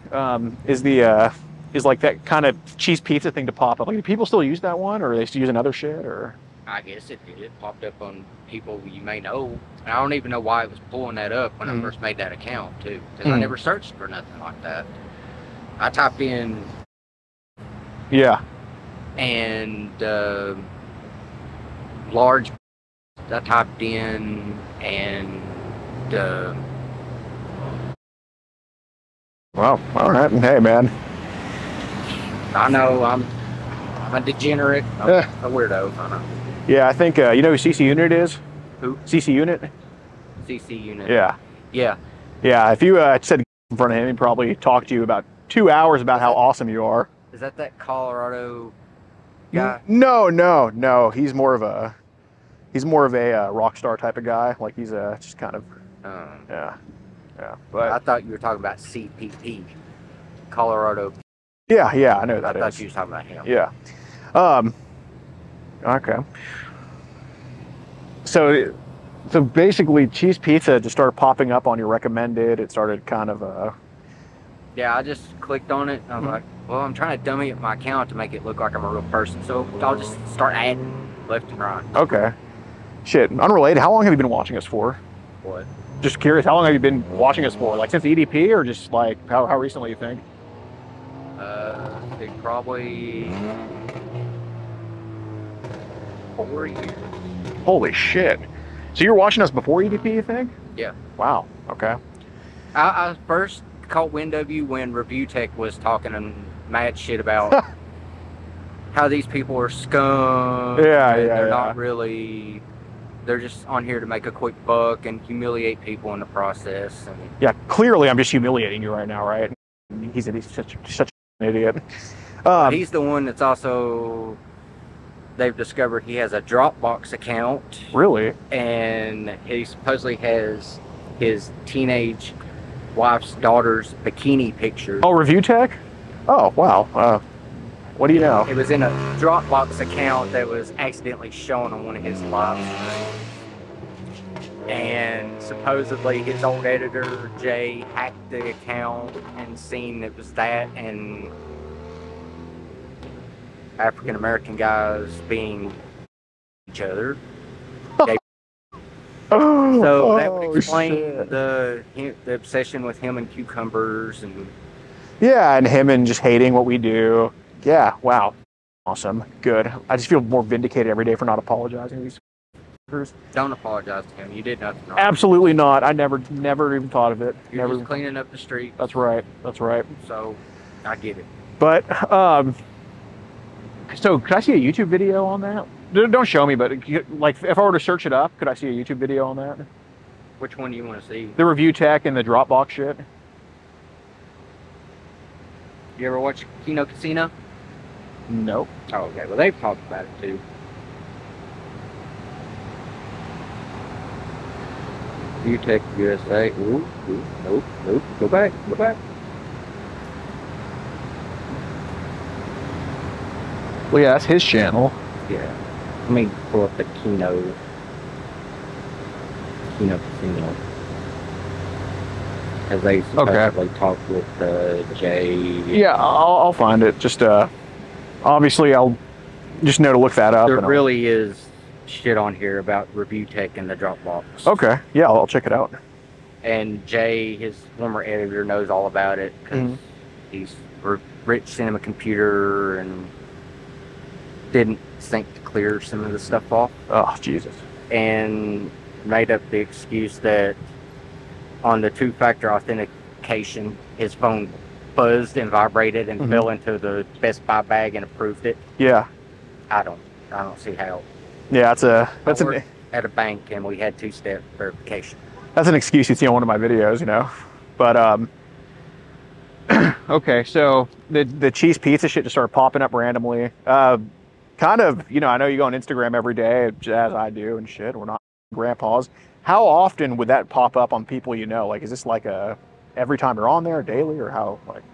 is the is like that kind of cheese pizza thing to pop up? Like, do people still use that one, or are they still using other shit, or? I guess it did. It popped up on people you may know. And I don't even know why it was pulling that up when I first made that account too, because I never searched for nothing like that. I typed in Yeah. and large. I typed in and Well, all right. Hey, man. I know I'm a degenerate. I'm Eh. a weirdo. I know. Yeah, I think you know who CC Unit is. Who? CC Unit. CC unit. Yeah. Yeah. Yeah. If you said in front of him, he'd probably talk to you about 2 hours about how awesome you are. Is that Colorado guy? No. He's more of a rock star type of guy. Like he's just kind of yeah. But I thought you were talking about CPP, Colorado. yeah. I know that I is. thought you were talking about him. Yeah. Okay. So basically, cheese pizza just started popping up on your recommended. It started kind of Yeah, I just clicked on it. And I'm like, well, I'm trying to dummy up my account to make it look like I'm a real person. So I'll just start adding left and right. Okay. Shit. Unrelated. How long have you been watching us for? What? Just curious. How long have you been watching us for? Like since EDP, or just like how recently you think? I think probably 4 years. Holy shit. So you were watching us before EDP, you think? Yeah. Wow. Okay. I first caught wind of you when Review Tech was talking and mad shit about how these people are scum. Yeah, and yeah, they're yeah. not really. They're just on here to make a quick buck and humiliate people in the process. And Yeah, clearly I'm just humiliating you right now, right? He's such an idiot. he's the one that's also. They've discovered he has a Dropbox account. Really? And he supposedly has his teenage wife's daughter's bikini picture. Oh, Review Tech? Oh, wow. What do you know? It was in a Dropbox account that was accidentally shown on one of his live streams. And supposedly his old editor, Jay, hacked the account and seen it was that and African American guys being each other. So that would explain shit. the obsession with him and cucumbers and Yeah, and him and just hating what we do. Yeah, wow. Awesome. Good. I just feel more vindicated every day for not apologizing to these fuckers. don't apologize to him. You did nothing wrong. Absolutely not. I never even thought of it. You're Never. just cleaning up the street. That's right. So I get it. But so could I see a YouTube video on that? Don't show me, but like if I were to search it up, could I see a YouTube video on that? Which one do you want to see? The Review Tech and the Dropbox shit. You ever watch Kino Casino? Nope. Oh, okay. Well, they've talked about it too. You Tech USA. Ooh, nope. Go back. Well, yeah, that's his channel. Yeah. Let me pull up the Kino Casino. As they supposedly talked with Jay. Yeah, I'll find it. Just obviously I'll just know to look that up. There really is shit on here about Review Tech and the Dropbox. Okay. Yeah, I'll check it out. And Jay, his former editor, knows all about it because he's Rich sent him a computer and didn't think to clear some of the stuff off. Oh, Jesus. And made up the excuse that on the two-factor authentication, his phone buzzed and vibrated and fell into the Best Buy bag and approved it. Yeah. I don't see how. Yeah, that's at a bank and we had two-step verification. That's an excuse you see on one of my videos, you know. But okay, so the cheese pizza shit just started popping up randomly. Kind of, you know, I know you go on Instagram every day, as I do and shit. We're not grandpas. How often would that pop up on people you know? Like, is this like every time you're on there, daily, or how? Like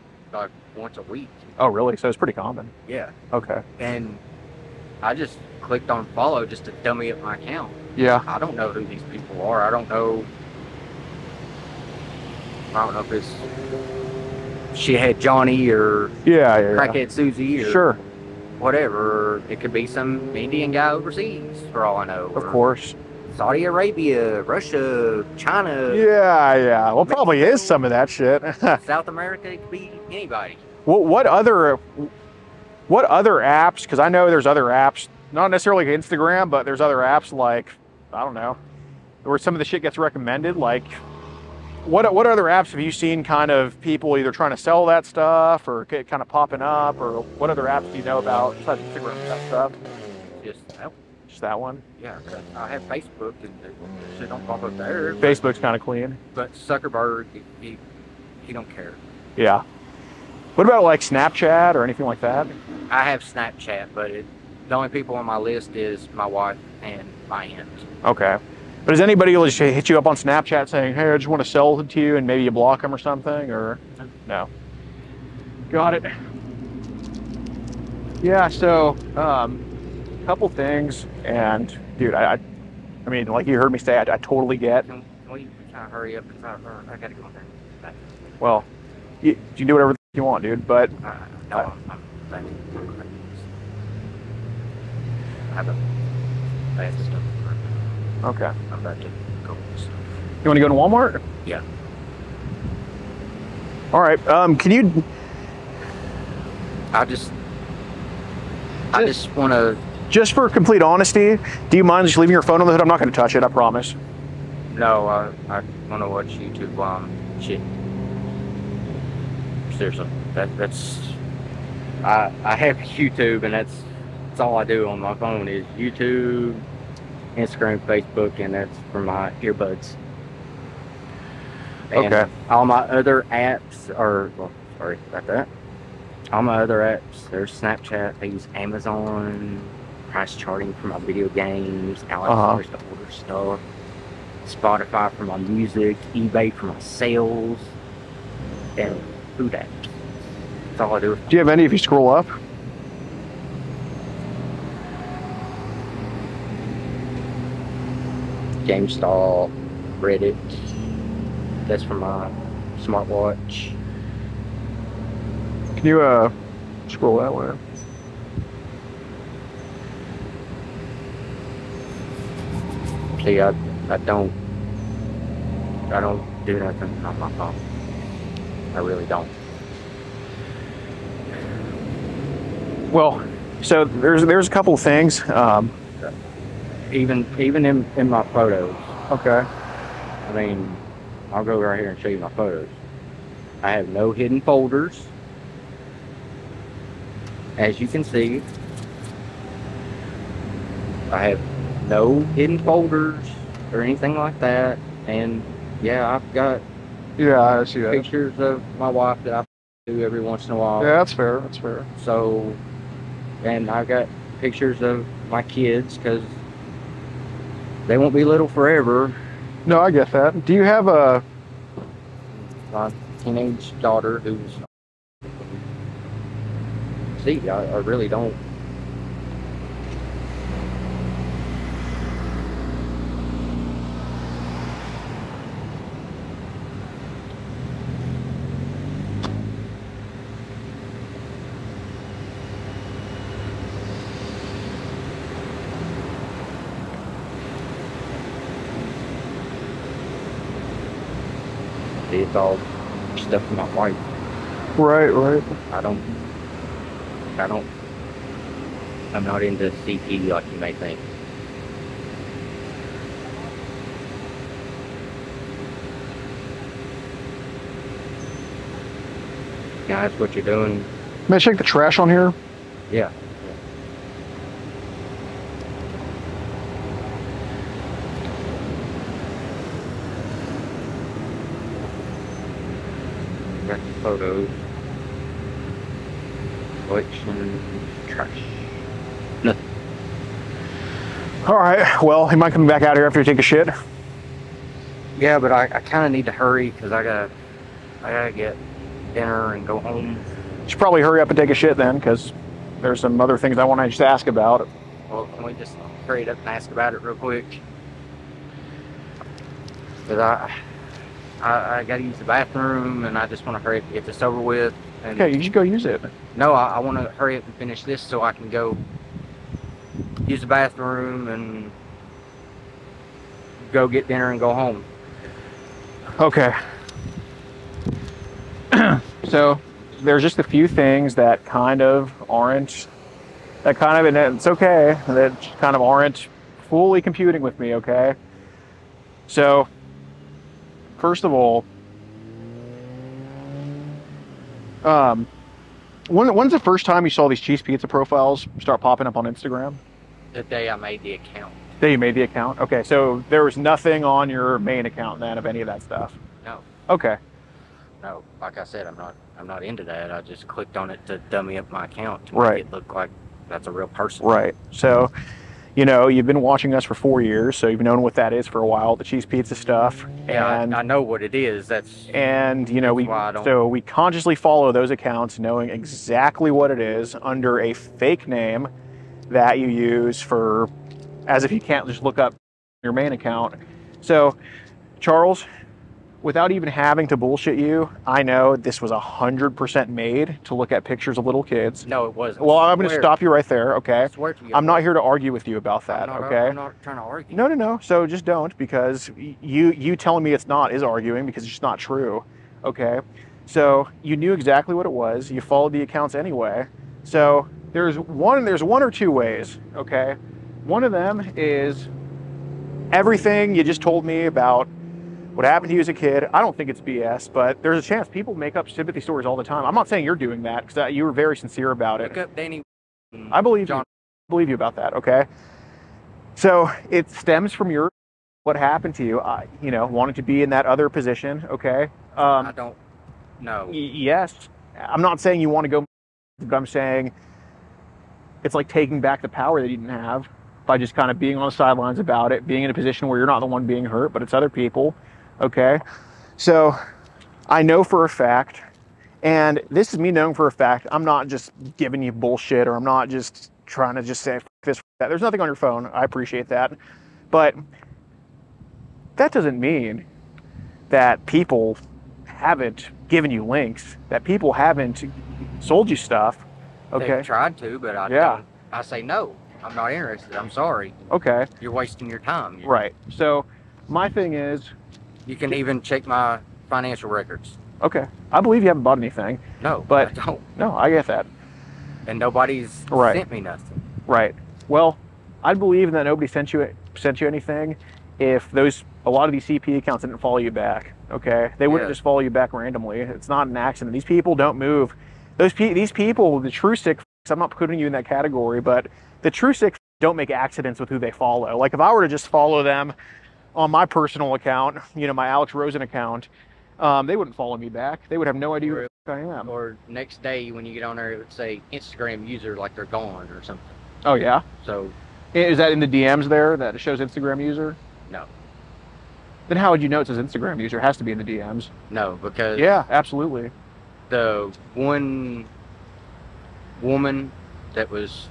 once a week. Oh, really? So it's pretty common. Yeah. Okay. And I just clicked on follow just to dummy up my account. Yeah. I don't know who these people are. I don't know if it's shithead Johnny or crackhead Susie or whatever. It could be some Indian guy overseas for all I know. Of course. Saudi Arabia, Russia, China. Yeah. Well, probably is some of that shit. South America, it could be anybody. What other apps? Because I know there's other apps, not necessarily like Instagram, but there's other apps like, I don't know, where some of the shit gets recommended. Like what other apps have you seen kind of people either trying to sell that stuff or kind of popping up, or what other apps do you know about besides Instagram and that stuff? Just that one? Yeah, I have Facebook and the shit don't pop up there. Facebook's kind of clean. But Zuckerberg, he don't care. Yeah. What about like Snapchat or anything like that? I have Snapchat, but the only people on my list is my wife and my aunt. Okay. But does anybody just hit you up on Snapchat saying, hey, I just want to sell it to you, and maybe you block them or something, or no? Got it. Yeah, so couple things, and dude, I mean, like you heard me say, I totally get. Can we kind of hurry up, because I gotta go there. Well, you can do whatever you want, dude, but no, I'm I have a bad stuff. okay. I'm about to go. You want to go to Walmart? Yeah. All right. Can you? I just want to. Just for complete honesty, do you mind just leaving your phone on the hood? I'm not going to touch it, I promise. No, I want to watch YouTube while I'm shit. Seriously, that's. I have YouTube, and that's all I do on my phone is YouTube, Instagram, Facebook, and that's for my earbuds. And okay. All my other apps are, well, sorry about that. All my other apps, there's Snapchat, I use Amazon, price charting for my video games, Alex to order stuff, Spotify for my music, eBay for my sales, and food apps. That's all I do. Do you have any if you scroll up? GameStop, Reddit, that's for my smartwatch. Can you scroll that way? See, I don't do nothing on my phone. I really don't. Well, so there's a couple of things. Even in my photos. Okay. I mean, I'll go right here and show you my photos. I have no hidden folders. As you can see, I have no hidden folders or anything like that. And yeah, I've got I see that. pictures of my wife that I do every once in a while. Yeah, that's fair. That's fair. So, and I've got pictures of my kids because they won't be little forever. No, I get that. Do you have my teenage daughter who's... See, I really don't. See, it's all stuff from my wife. Right. I'm not into CP like you may think. Yeah, that's what you're doing. May I check the trash on here? Yeah. Got the photos. Collection. Trash. Nothing. All right. Well, you might come back out here after you take a shit. Yeah, but I kind of need to hurry because I gotta get dinner and go home. You should probably hurry up and take a shit then, because there's some other things I want to just ask about. Well, can we just hurry it up and ask about it real quick? Because I gotta use the bathroom and I just want to hurry up and get this over with. And Okay, you should go use it. no, I want to hurry up and finish this so I can go use the bathroom and go get dinner and go home. Okay. So there's just a few things that kind of aren't, and it's okay, that kind of aren't fully computing with me, okay? So, first of all, When's the first time you saw these cheese pizza profiles start popping up on Instagram? The day I made the account. The day you made the account? Okay, so there was nothing on your main account then of any of that stuff? No. Okay. No, like I said, I'm not into that. I just clicked on it to dummy up my account to Right. make it look like that's a real person. Right. So, you know, you've been watching us for 4 years, so you've known what that is for a while, the cheese pizza stuff. Yeah, And I know what it is. and you know, we consciously follow those accounts knowing exactly what it is under a fake name that you use for, as if you can't just look up your main account. So, Charles, without even having to bullshit you, I know this was 100% made to look at pictures of little kids. No, it wasn't. Well, I'm going to stop you right there, okay? I swear to you. I'm not here to argue with you about that, okay? I'm not trying to argue. No. So just don't, because you telling me it's not is arguing, because it's just not true, okay? So you knew exactly what it was. You followed the accounts anyway. So there's one or two ways, okay? One of them is everything you just told me about what happened to you as a kid. I don't think it's BS, but there's a chance people make up sympathy stories all the time. I'm not saying you're doing that, because you were very sincere about it. Look up Danny. I believe John. you about that, okay? So it stems from what happened to you, you know, wanting to be in that other position, okay? I don't know. Yes. I'm not saying you want to go, but I'm saying it's like taking back the power that you didn't have by just kind of being on the sidelines about it, being in a position where you're not the one being hurt, but it's other people, okay? So I know for a fact, and this is me knowing for a fact, I'm not just giving you bullshit, or I'm not just trying to just say F this, F that. There's nothing on your phone. I appreciate that. But that doesn't mean that people haven't given you links, that people haven't sold you stuff, okay? They've tried to, but I don't. I say no. I'm not interested. I'm sorry. Okay. You're wasting your time. Right. So my thing is, You can even check my financial records. okay, I believe you haven't bought anything. No, But- I don't. No, I get that. And nobody's Right. sent me nothing. Right. Well, I'd believe that nobody sent you anything if a lot of these CP accounts didn't follow you back. Okay, they wouldn't Yeah. just follow you back randomly. It's not an accident. These people don't move. These people, the true sick. I'm not putting you in that category, but the true sick don't make accidents with who they follow. Like if I were to just follow them on my personal account, you know, my Alex Rosen account, they wouldn't follow me back. They would have no idea who the fuck I am. Or next day when you get on there, it would say Instagram user like they're gone or something. Oh yeah. So Is that in the DMs there that it shows Instagram user? no, Then how would you know it says Instagram user? It has to be in the DMs. no, because Yeah, absolutely. the one woman that was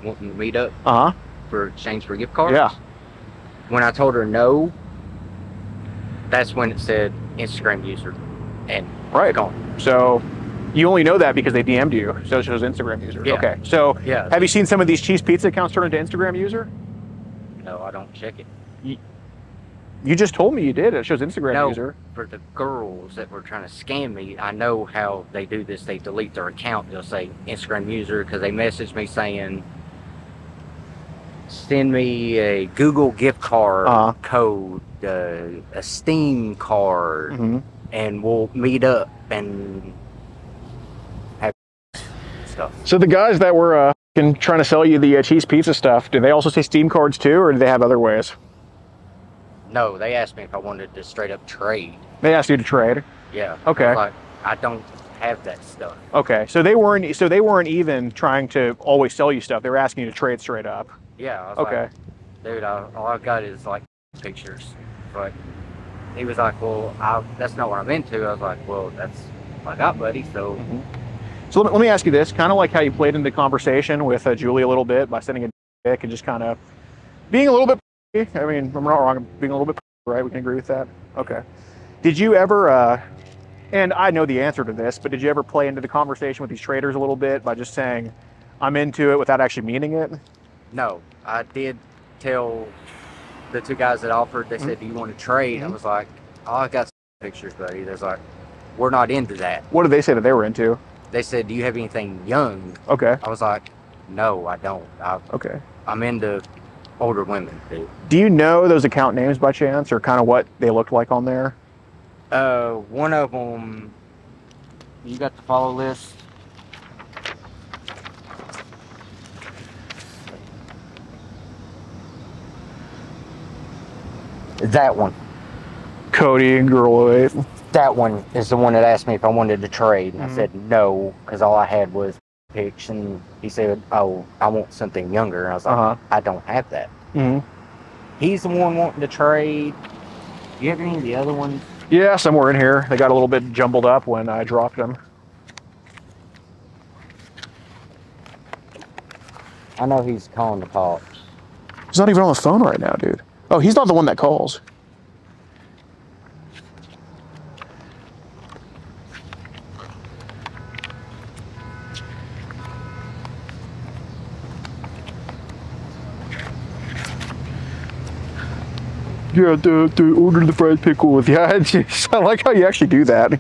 wanting to meet up Uh huh. for exchange for gift cards. Yeah. When I told her no, that's when it said Instagram user and Right. gone. So you only know that because they DM'd you, so it shows Instagram user. Yeah. Okay. So Yeah. have you seen some of these cheese pizza accounts turn into Instagram user? No, I don't check it. You just told me you did. It shows Instagram No, user. for the girls that were trying to scam me, I know how they do this. They delete their account. They'll say Instagram user because they message me saying, send me a Google gift card code, a Steam card, Mm-hmm. and we'll meet up and have stuff. So the guys that were trying to sell you the cheese pizza stuff, do they also say Steam cards too, or do they have other ways? No, they asked me if I wanted to straight up trade. They asked you to trade. Yeah. Okay. I was like, I don't have that stuff. Okay. So they weren't even trying to always sell you stuff. They were asking you to trade straight up. Yeah. I was Okay. like, dude, all I got is like pictures. But he was like, well, that's not what I'm into. I was like, well, that's what I got, buddy. So So let me ask you this, kind of like how you played in the conversation with Julie a little bit by sending a dick and just kind of being a little bit, I mean, I'm not wrong, being a little bit, right? We can agree with that? Okay. Did you ever, and I know the answer to this, but did you ever play into the conversation with these traders a little bit by just saying, I'm into it without actually meaning it? no, I did tell the two guys that offered, they said, do you want to trade? I was like, oh, I got some pictures, buddy. They're like, we're not into that. What did they say that they were into? They said, do you have anything young? Okay. I was like, no, I don't. Okay. I'm into older women, dude. Do you know those account names by chance, or kind of what they looked like on there? One of them You got the follow list? That one. Cody and Girl 08. That one is the one that asked me if I wanted to trade. And I said no, because all I had was pics. And he said, oh, I want something younger. And I was like, I don't have that. He's the one wanting to trade. Do you have any of the other ones? Yeah, somewhere in here. They got a little bit jumbled up when I dropped them. I know he's calling the cops. He's not even on the phone right now, dude. Oh, he's not the one that calls. Yeah, the order the fried pickles. Yeah, I like how you actually do that.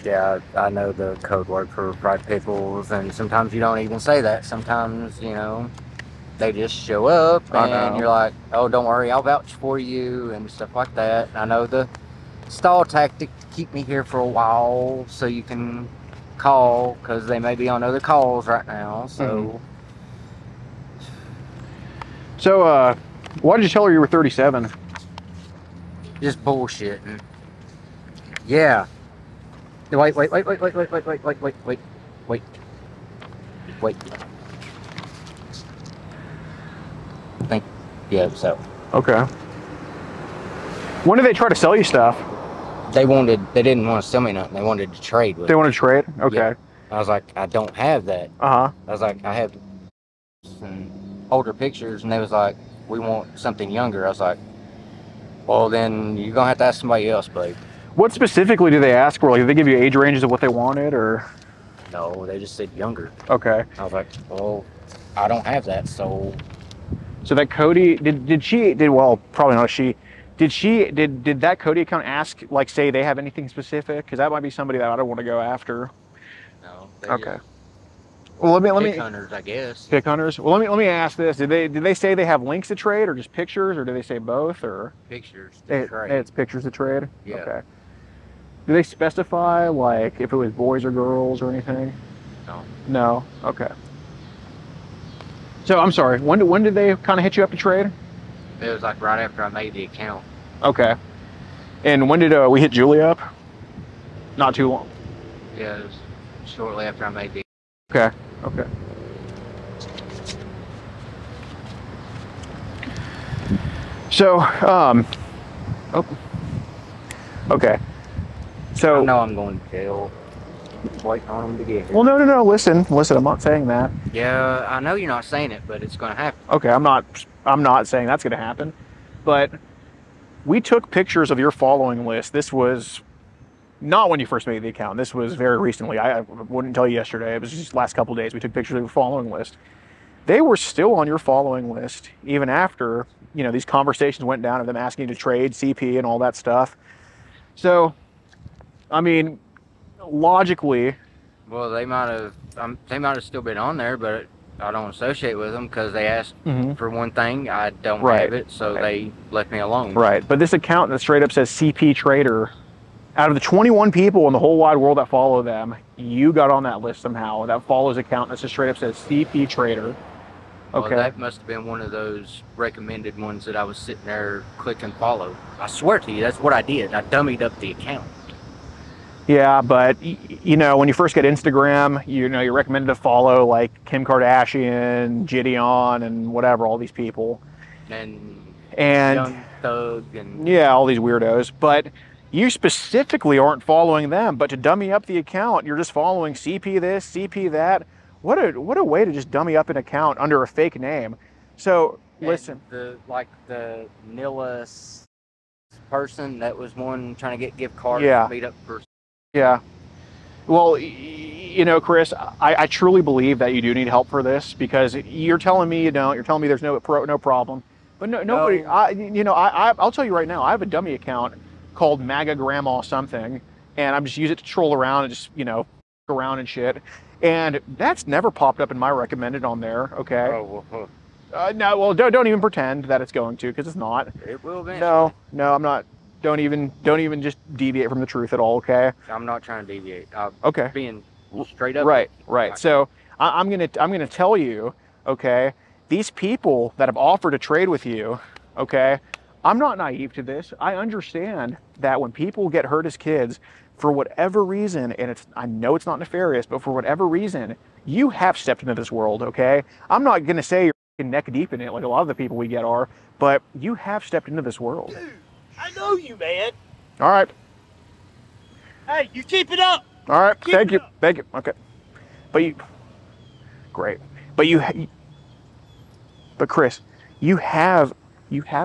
Yeah, I know the code word for fried pickles, and sometimes you don't even say that. Sometimes, you know, they just show up, and you're like, oh, don't worry, I'll vouch for you, and stuff like that. I know the stall tactic to keep me here for a while, so you can call, because they may be on other calls right now, so... So, why did you tell her you were 37? Just bullshitting. Yeah. Wait. Yeah, so. Okay. When did they try to sell you stuff? They didn't want to sell me nothing. They wanted to trade with me. They wanted to trade? Okay. Yeah. I was like, I don't have that. I was like, I have some older pictures, and they was like, we want something younger. I was like, well, then you're going to have to ask somebody else, babe. What specifically do they ask for? Like, did they give you age ranges of what they wanted, or? No, they just said younger. Okay. I was like, well, I don't have that, so. So that Cody, well, probably not she, did that Cody account ask, like, say they have anything specific? Because that might be somebody that I don't want to go after. No. Okay. Well, let me. Pick hunters, I guess. Pick hunters. Well, let me ask this: Did they say they have links to trade, or just pictures, or do they say both, or pictures to trade? It's pictures to trade. Yeah. Okay. Do they specify like if it was boys or girls or anything? No. No. Okay. So I'm sorry. When did they kind of hit you up to trade? It was like right after I made the account. Okay. And when did we hit Julie up? Not too long. Yeah, it was shortly after I made the. Okay. Okay. So, okay. So. I know I'm going to jail. Waiting on them to get here. Well, no. Listen. I'm not saying that. Yeah, I know you're not saying it, but it's going to happen. Okay, I'm not saying that's going to happen, but we took pictures of your following list. This was not when you first made the account. This was very recently. I wouldn't tell you yesterday. It was just the last couple of days. We took pictures of your following list. They were still on your following list even after, you know, these conversations went down of them asking you to trade CP and all that stuff. So, I mean, logically. Well, they might have still been on there, but I don't associate with them because they asked for one thing. I don't have it, so they left me alone. Right, but this account that straight up says CP Trader, out of the 21 people in the whole wide world that follow them, you got on that list somehow. That follows account that just straight up says CP Trader. Okay. Well, that must have been one of those recommended ones that I was sitting there clicking follow. I swear to you, that's what I did. I dummied up the account. Yeah, but you know, when you first get Instagram, you know, you're recommended to follow like Kim Kardashian, Gideon, and whatever, all these people. And Young Thug and yeah, all these weirdos. But you specifically aren't following them, but to dummy up the account, you're just following CP this, CP that. What a way to just dummy up an account under a fake name. So listen, the Nilla person that was one trying to get gift cards to meet up for. Yeah. Well, you know, Chris, I truly believe that you do need help for this because you're telling me you don't. You're telling me there's no problem. But nobody. I'll tell you right now. I have a dummy account called MAGA Grandma something, and I'm just using it to troll around and just around and shit. And that's never popped up in my recommended on there. Okay. Oh well. No. Well, don't even pretend that it's going to because it's not. It will eventually. No, I'm not. Don't even just deviate from the truth at all, okay? I'm not trying to deviate. Okay. Being straight up. Right. So I'm gonna tell you, okay, these people that have offered to trade with you, okay, I'm not naive to this. I understand that when people get hurt as kids, for whatever reason, and I know it's not nefarious, but for whatever reason, you have stepped into this world, okay? I'm not gonna say you're neck deep in it like a lot of the people we get are, but you have stepped into this world. Dude, I know you, man. All right. Hey, you keep it up. All right. Keep Thank it you. up. Thank you. Okay. Great. But Chris, you have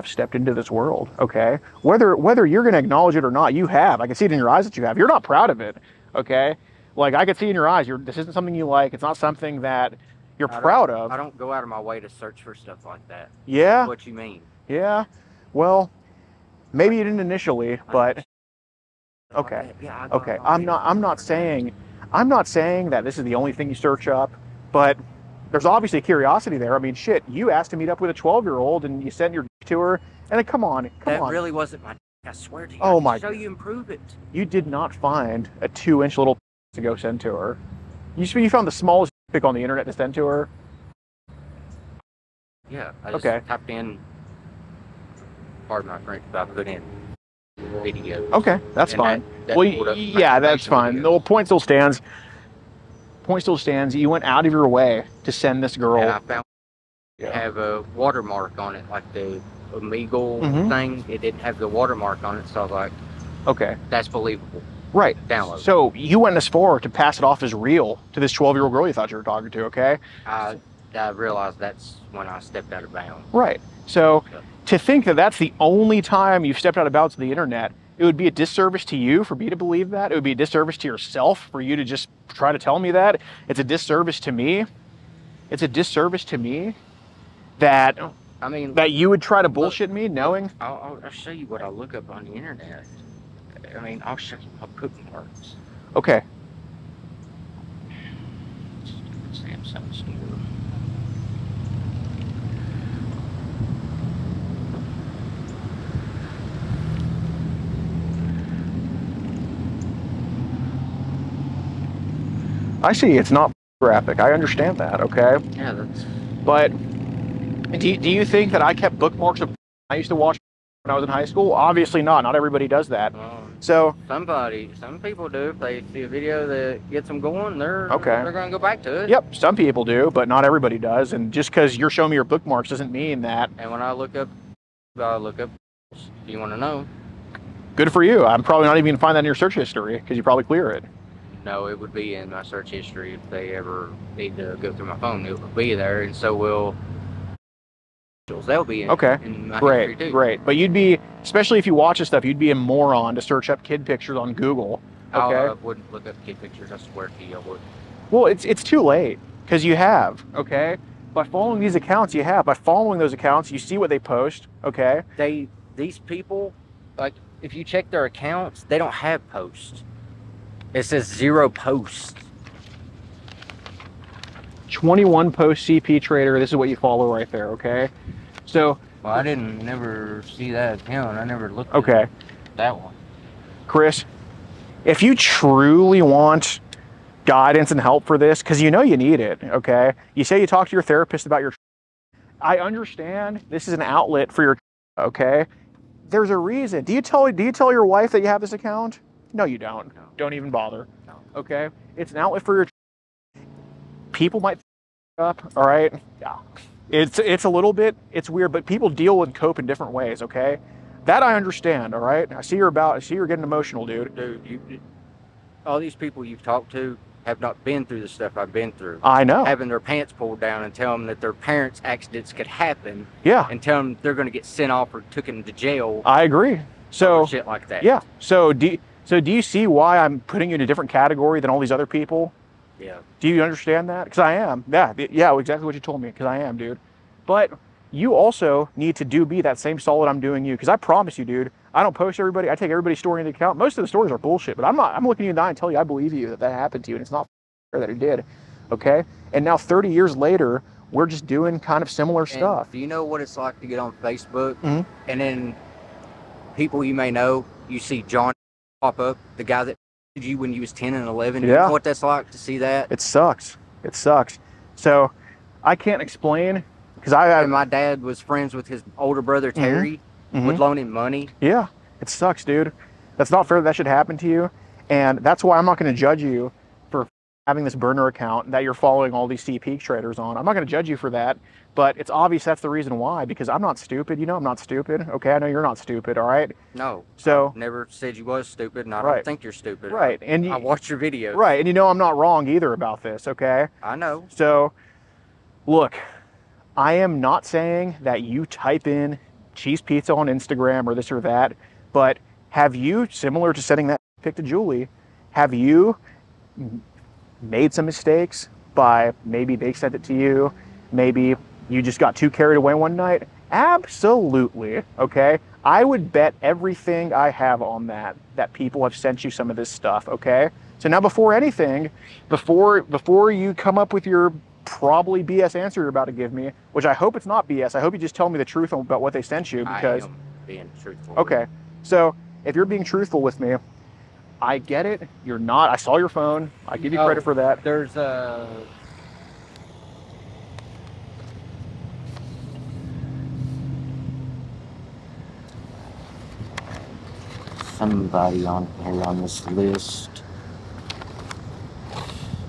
stepped into this world, okay? Whether you're going to acknowledge it or not, you have. I can see it in your eyes that you have. You're not proud of it, okay? Like, I can see in your eyes, this isn't something you like. It's not something that you're proud of. I don't go out of my way to search for stuff like that. Yeah. That's what you mean? Yeah. Well, maybe you didn't initially, but okay. Yeah, Okay. I'm not saying that this is the only thing you search up, but there's obviously a curiosity there. I mean, shit, you asked to meet up with a 12-year-old and you sent your to her, and then come on. That really wasn't my. I swear to you. Oh I my! can show you and prove it. You did not find a 2-inch little to go send to her. You found the smallest pic on the internet to send to her. Yeah. I just typed in. Pardon my French, but I put in video. Okay, that's fine. That Well, yeah, yeah, that's fine. The point still stands. Point still stands. You went out of your way to send this girl. And I found it have a watermark on it, like the Omegle thing. It didn't have the watermark on it, so I was like, okay, that's believable. Right. Download. So you went as far to pass it off as real to this 12-year-old girl you thought you were talking to, okay? I realized that's when I stepped out of bounds. Right. So to think that that's the only time you've stepped out of bounds to the internet, it would be a disservice to you for me to believe that. It would be a disservice to yourself for you to just try to tell me that. It's a disservice to me. It's a disservice to me that that you would try to bullshit me knowing. I'll show you what I look up on the internet. I mean, I'll show you my bookmarks. Okay. Samsung store. I see it's not graphic. I understand that, okay? Yeah, that's... But do you think that I kept bookmarks of I used to watch when I was in high school? Obviously not. Not everybody does that. So some people do. If they see a video that gets them going, they're going to go back to it. Yep, some people do, but not everybody does. And just because you're showing me your bookmarks doesn't mean that. And when I look up, do you want to know? Good for you. I'm probably not even going to find that in your search history because you probably clear it. No, it would be in my search history if they ever need to go through my phone. It would be there, and so will. They'll be in, in my history too. Great. But you'd be, especially if you watch this stuff, you'd be a moron to search up kid pictures on Google. Okay. I wouldn't look up kid pictures. I swear to you, I would. Well, it's too late because you have. Okay. By following these accounts, you have. By following those accounts, you see what they post. Okay. These people, like, if you check their accounts, they don't have posts. It says 0 posts. 21 post CP trader. This is what you follow right there. Okay. So. Well, I never see that account. I never looked at that one. Chris, if you truly want guidance and help for this, because you know you need it, okay? You say you talk to your therapist about your. I understand this is an outlet for your. Okay. There's a reason. Do you tell your wife that you have this account? No, you don't. No. Don't even bother. No. Okay. It's an outlet for your. People might up. All right. Yeah. It's a little bit. It's weird, but people deal and cope in different ways. Okay. That I understand. All right. I see you're getting emotional, dude. Dude, all these people you've talked to have not been through the stuff I've been through. I know. Having their pants pulled down and tell them that their parents' accidents could happen. Yeah. And tell them they're going to get sent off or taken to jail. I agree. So shit like that. Yeah. So do you see why I'm putting you in a different category than all these other people? Yeah. Do you understand that? Because I am. Yeah. Yeah. Exactly what you told me. Because I am, dude. But you also need to be that same solid I'm doing you. Because I promise you, dude, I don't post everybody. I take everybody's story into account. Most of the stories are bullshit, but I'm looking you in the eye and tell you I believe you that happened to you, and it's not fair that it did. Okay. And now 30 years later, we're just doing kind of similar stuff. Do you know what it's like to get on Facebook and then people you may know, you see John pop up, the guy that you when you was 10 and 11. Yeah. You know what that's like to see that? It sucks. It sucks. So I can't explain because And my dad was friends with his older brother Terry, would loan him money. Yeah, it sucks, dude. That's not fair that should happen to you. And that's why I'm not going to judge you for having this burner account that you're following all these CP traders on. I'm not going to judge you for that, but it's obvious that's the reason why, because I'm not stupid. You know I'm not stupid. Okay, I know you're not stupid, all right? No. So I never said you was stupid, and I Right. don't think you're stupid. Right. And I watched your videos. Right, and you know I'm not wrong either about this, okay? I know. So, look, I am not saying that you type in cheese pizza on Instagram or this or that, but have you, similar to sending that pic to Julie, have you made some mistakes by maybe they sent it to you, maybe you just got too carried away one night? Absolutely, okay? I would bet everything I have on that people have sent you some of this stuff, okay? So now before anything, before you come up with your probably BS answer you're about to give me, which I hope it's not BS, I hope you just tell me the truth about what they sent you, because I am being truthful. Okay, so if you're being truthful with me, I get it. You're not. I saw your phone. I give you credit for that. There's somebody on here on this list.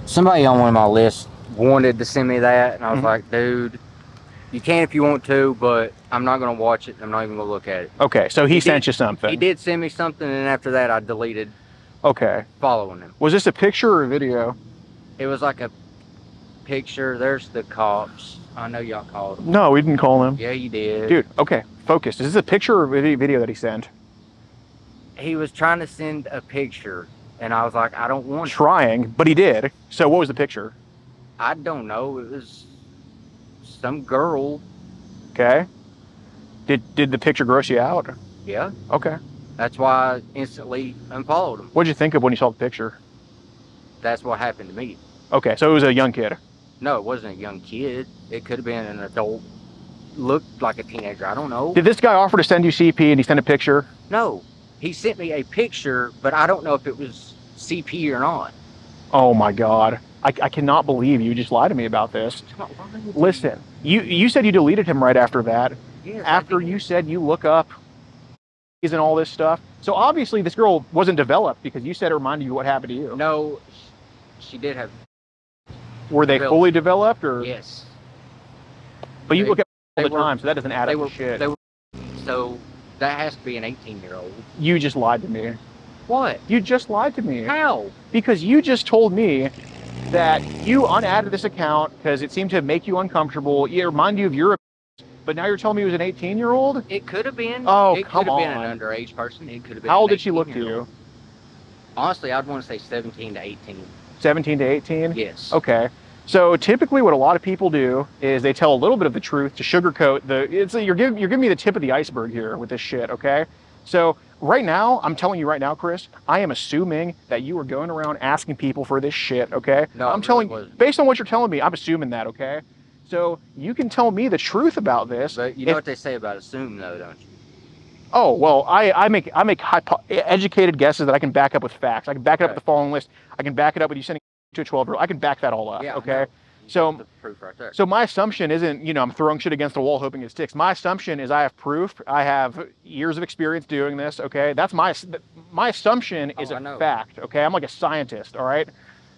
Somebody on one of my lists wanted to send me that, and I was like, dude, you can if you want to, but I'm not going to watch it. I'm not even going to look at it. Okay, so he sent you something. He did send me something, and after that, I deleted following him. Was this a picture or a video? It was like a picture. There's the cops. I know y'all called them. No, we didn't call him. Yeah, you did. Dude, okay, focus. Is this a picture or a video that he sent? He was trying to send a picture, and I was like, I don't want Trying, but he did. So what was the picture? I don't know. It was some girl. Okay. Did the picture gross you out? Yeah. Okay. That's why I instantly unfollowed him. What'd you think of when you saw the picture? That's what happened to me. Okay, so it was a young kid. No, it wasn't a young kid. It could have been an adult. Looked like a teenager. I don't know. Did this guy offer to send you CP and he sent a picture? No. He sent me a picture, but I don't know if it was CP or not. Oh my God. I cannot believe you just lied to me about this. Listen, you said you deleted him right after that. Yes, after you said you look up and all this stuff. So obviously this girl wasn't developed because you said it reminded you what happened to you. No, she did have. Were they fully developed or? Yes. But you look at all the time, so that doesn't add up to shit. So that has to be an 18-year-old. You just lied to me. What? You just lied to me. How? Because you just told me that you unadded this account because it seemed to make you uncomfortable. It reminded you of your, but now you're telling me it was an 18-year-old? It could have been. Oh, it come on. It could have been an underage person. It could have been. How old did she look to you? Honestly, I'd want to say 17 to 18. 17 to 18? Yes. Okay. So typically what a lot of people do is they tell a little bit of the truth to sugarcoat you're giving me the tip of the iceberg here with this shit, okay? So right now, I'm telling you right now, Chris, I am assuming that you are going around asking people for this shit, okay? No, I'm telling you, based on what you're telling me, I'm assuming that, okay? So you can tell me the truth about this. But you know what they say about assume, though, don't you? Oh, well, I make educated guesses that I can back up with facts. I can back it up with the following list. I can back it up with you sending to a 12-year-old. I can back that all up, okay? So, the proof right there. So my assumption isn't, I'm throwing shit against the wall hoping it sticks. My assumption is I have proof. I have years of experience doing this, okay? That's my assumption is a fact, okay? I'm like a scientist, all right?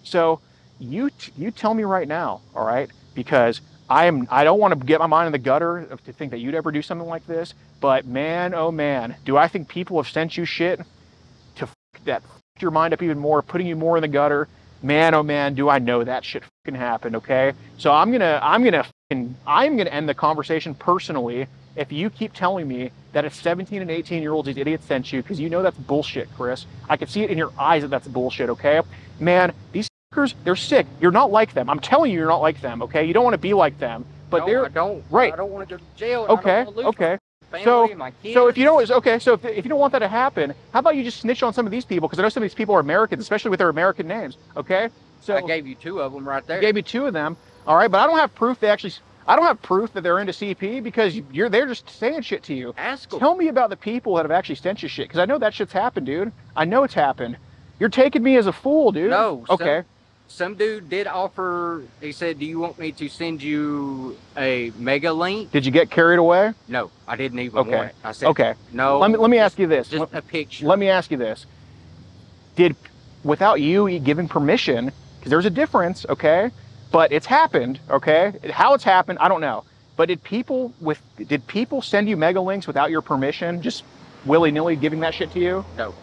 So you tell me right now, all right? Because I don't want to get my mind in the gutter to think that you'd ever do something like this, but man, oh man, do I think people have sent you shit to f your mind up even more, putting you more in the gutter? Man, oh man, do I know that shit fucking happened, okay? So I'm gonna end the conversation personally if you keep telling me that it's 17 and 18-year-olds these idiots sent you, because you know that's bullshit, Chris. I can see it in your eyes that that's bullshit, okay? Man, these fuckers, they're sick. You're not like them. I'm telling you, you're not like them, okay? You don't want to be like them, but I don't. Right. I don't want to go to jail. Okay, okay. So if you don't, if you don't want that to happen, how about you just snitch on some of these people? Because I know some of these people are Americans, especially with their American names. Okay, so I gave you 2 of them right there. I gave you 2 of them. All right, but I don't have proof they actually. I don't have proof that they're into CP because they're just saying shit to you. Ask them. Tell me about the people that have actually sent you shit, because I know that shit's happened, dude. I know it's happened. You're taking me as a fool, dude. No. Okay. Some dude did offer. He said, "Do you want me to send you a mega link?" Did you get carried away? No, I didn't even Okay. want it. I said, Okay. "No." Let me ask you this. Just a picture. Let me ask you this. Without you giving permission, because there's a difference, okay? But it's happened, okay? How it's happened, I don't know. But did people send you mega links without your permission, just willy-nilly giving that shit to you? No.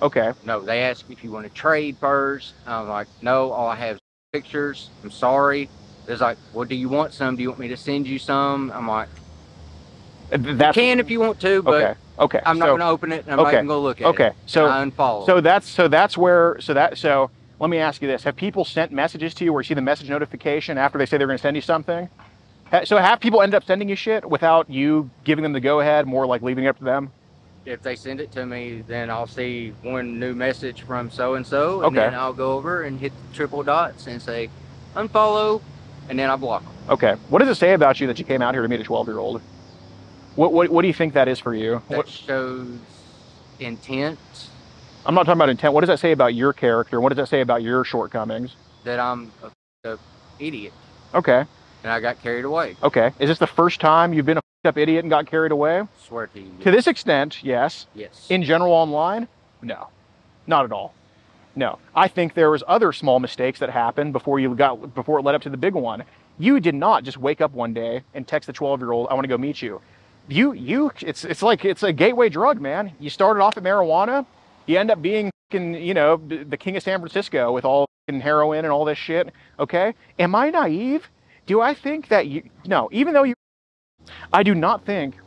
Okay. No, they asked if you want to trade first. I'm like, no, all I have is pictures. I'm sorry. It's like, well, do you want some? Do you want me to send you some? I'm like, you can if you want to, but okay. I'm not going to open it, and I'm not even going to look at it. Okay. So I unfollow. So let me ask you this. Have people sent messages to you where you see the message notification after they say they're going to send you something? So have people end up sending you shit without you giving them the go-ahead, more like leaving it up to them? If they send it to me, then I'll see one new message from so-and-so, and then I'll go over and hit the triple dots and say, unfollow, and then I block them. Okay. What does it say about you that you came out here to meet a 12-year-old? What do you think that is for you? That shows intent. I'm not talking about intent. What does that say about your character? What does that say about your shortcomings? That I'm a idiot. Okay. And I got carried away. Okay. Is this the first time you've been a up idiot and got carried away? Swear to you. To this extent, yes. Yes. In general online? No. Not at all. No. I think there was other small mistakes that happened before it led up to the big one. You did not just wake up one day and text the 12-year-old, I want to go meet you. It's like it's a gateway drug, man. You started off at marijuana, you end up being, the king of San Francisco with all heroin and all this shit. Okay? Am I naive? Do I think that no, I do not think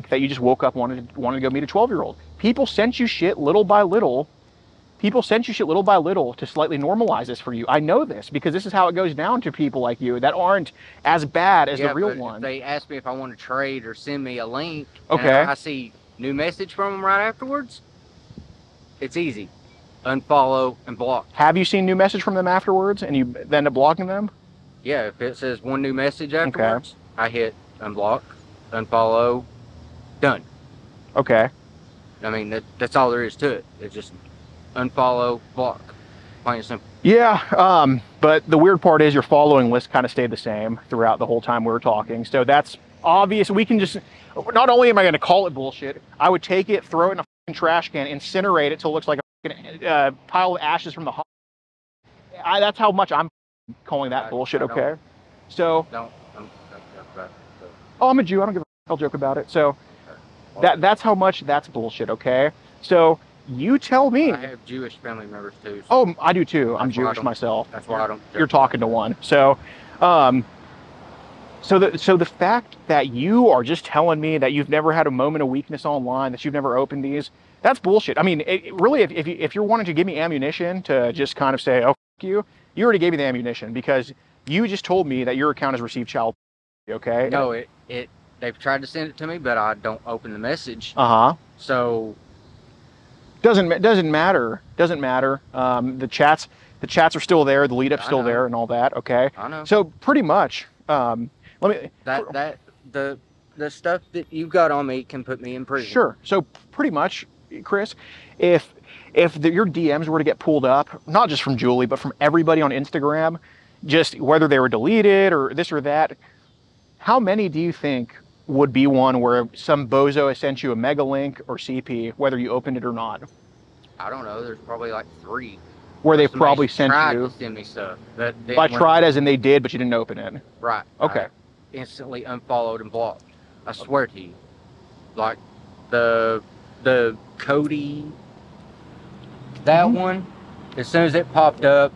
that you just woke up wanted to go meet a 12-year-old. People sent you shit little by little. To slightly normalize this for you. I know this because this is how it goes down to people like you that aren't as bad as the real one. If they ask me if I want to trade or send me a link, okay, and I see new message from them right afterwards, it's easy. Unfollow and block. Have you seen new message from them afterwards and you end up blocking them? Yeah, if it says one new message afterwards, I hit unblock, unfollow, done. Okay. I mean, that's all there is to it. It's just unfollow, block. Plain and simple. Yeah, but the weird part is your following list kind of stayed the same throughout the whole time we were talking. So that's obvious. We can just, not only am I going to call it bullshit, I would take it, throw it in a fucking trash can, incinerate it till it looks like a pile of ashes from the hot. That's how much I'm calling that bullshit, okay? So, I'm a Jew, I don't give a hell joke about it. So, that's how much that's bullshit, okay? So, you tell me. I have Jewish family members too. So oh, I do too. I'm Jewish myself. That's why I don't. You're talking to one. So, so the fact that you are just telling me that you've never had a moment of weakness online, that you've never opened these, that's bullshit. I mean, really, if you're wanting to give me ammunition to just kind of say, oh, f you already gave me the ammunition because you just told me that your account has received child. Okay. No, they've tried to send it to me, but I don't open the message. So. Doesn't matter. The chats are still there. The lead up's still there, and all that. Okay. I know. So pretty much, the stuff that you've got on me can put me in prison. Sure. So pretty much, Chris, if your DMs were to get pulled up, not just from Julie, but from everybody on Instagram, just whether they were deleted or this or that, how many do you think would be one where some bozo has sent you a mega link or CP, whether you opened it or not? I don't know. There's probably like 3. Where they probably sent you. To send me stuff. By tried as in they did, but you didn't open it. Right. Okay. I instantly unfollowed and blocked. I swear to you. Like the Cody, that one, as soon as it popped up,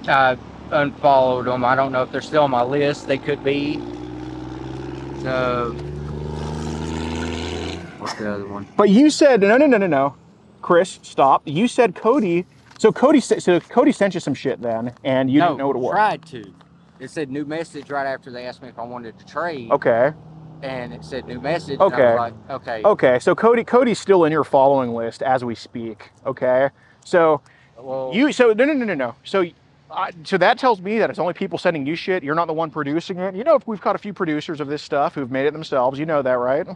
I unfollowed them. I don't know if they're still on my list. They could be. What's the other one? But you said no, Chris, stop. You said Cody. So Cody sent you some shit then, and you didn't know what it was. Tried to. It said new message right after they asked me if I wanted to trade. Okay. And it said new message. Okay. And I was like, okay. Okay. So Cody's still in your following list as we speak. Okay. So well, no. So So that tells me that it's only people sending you shit. You're not the one producing it. You know, if we've caught a few producers of this stuff who've made it themselves. You know that, right?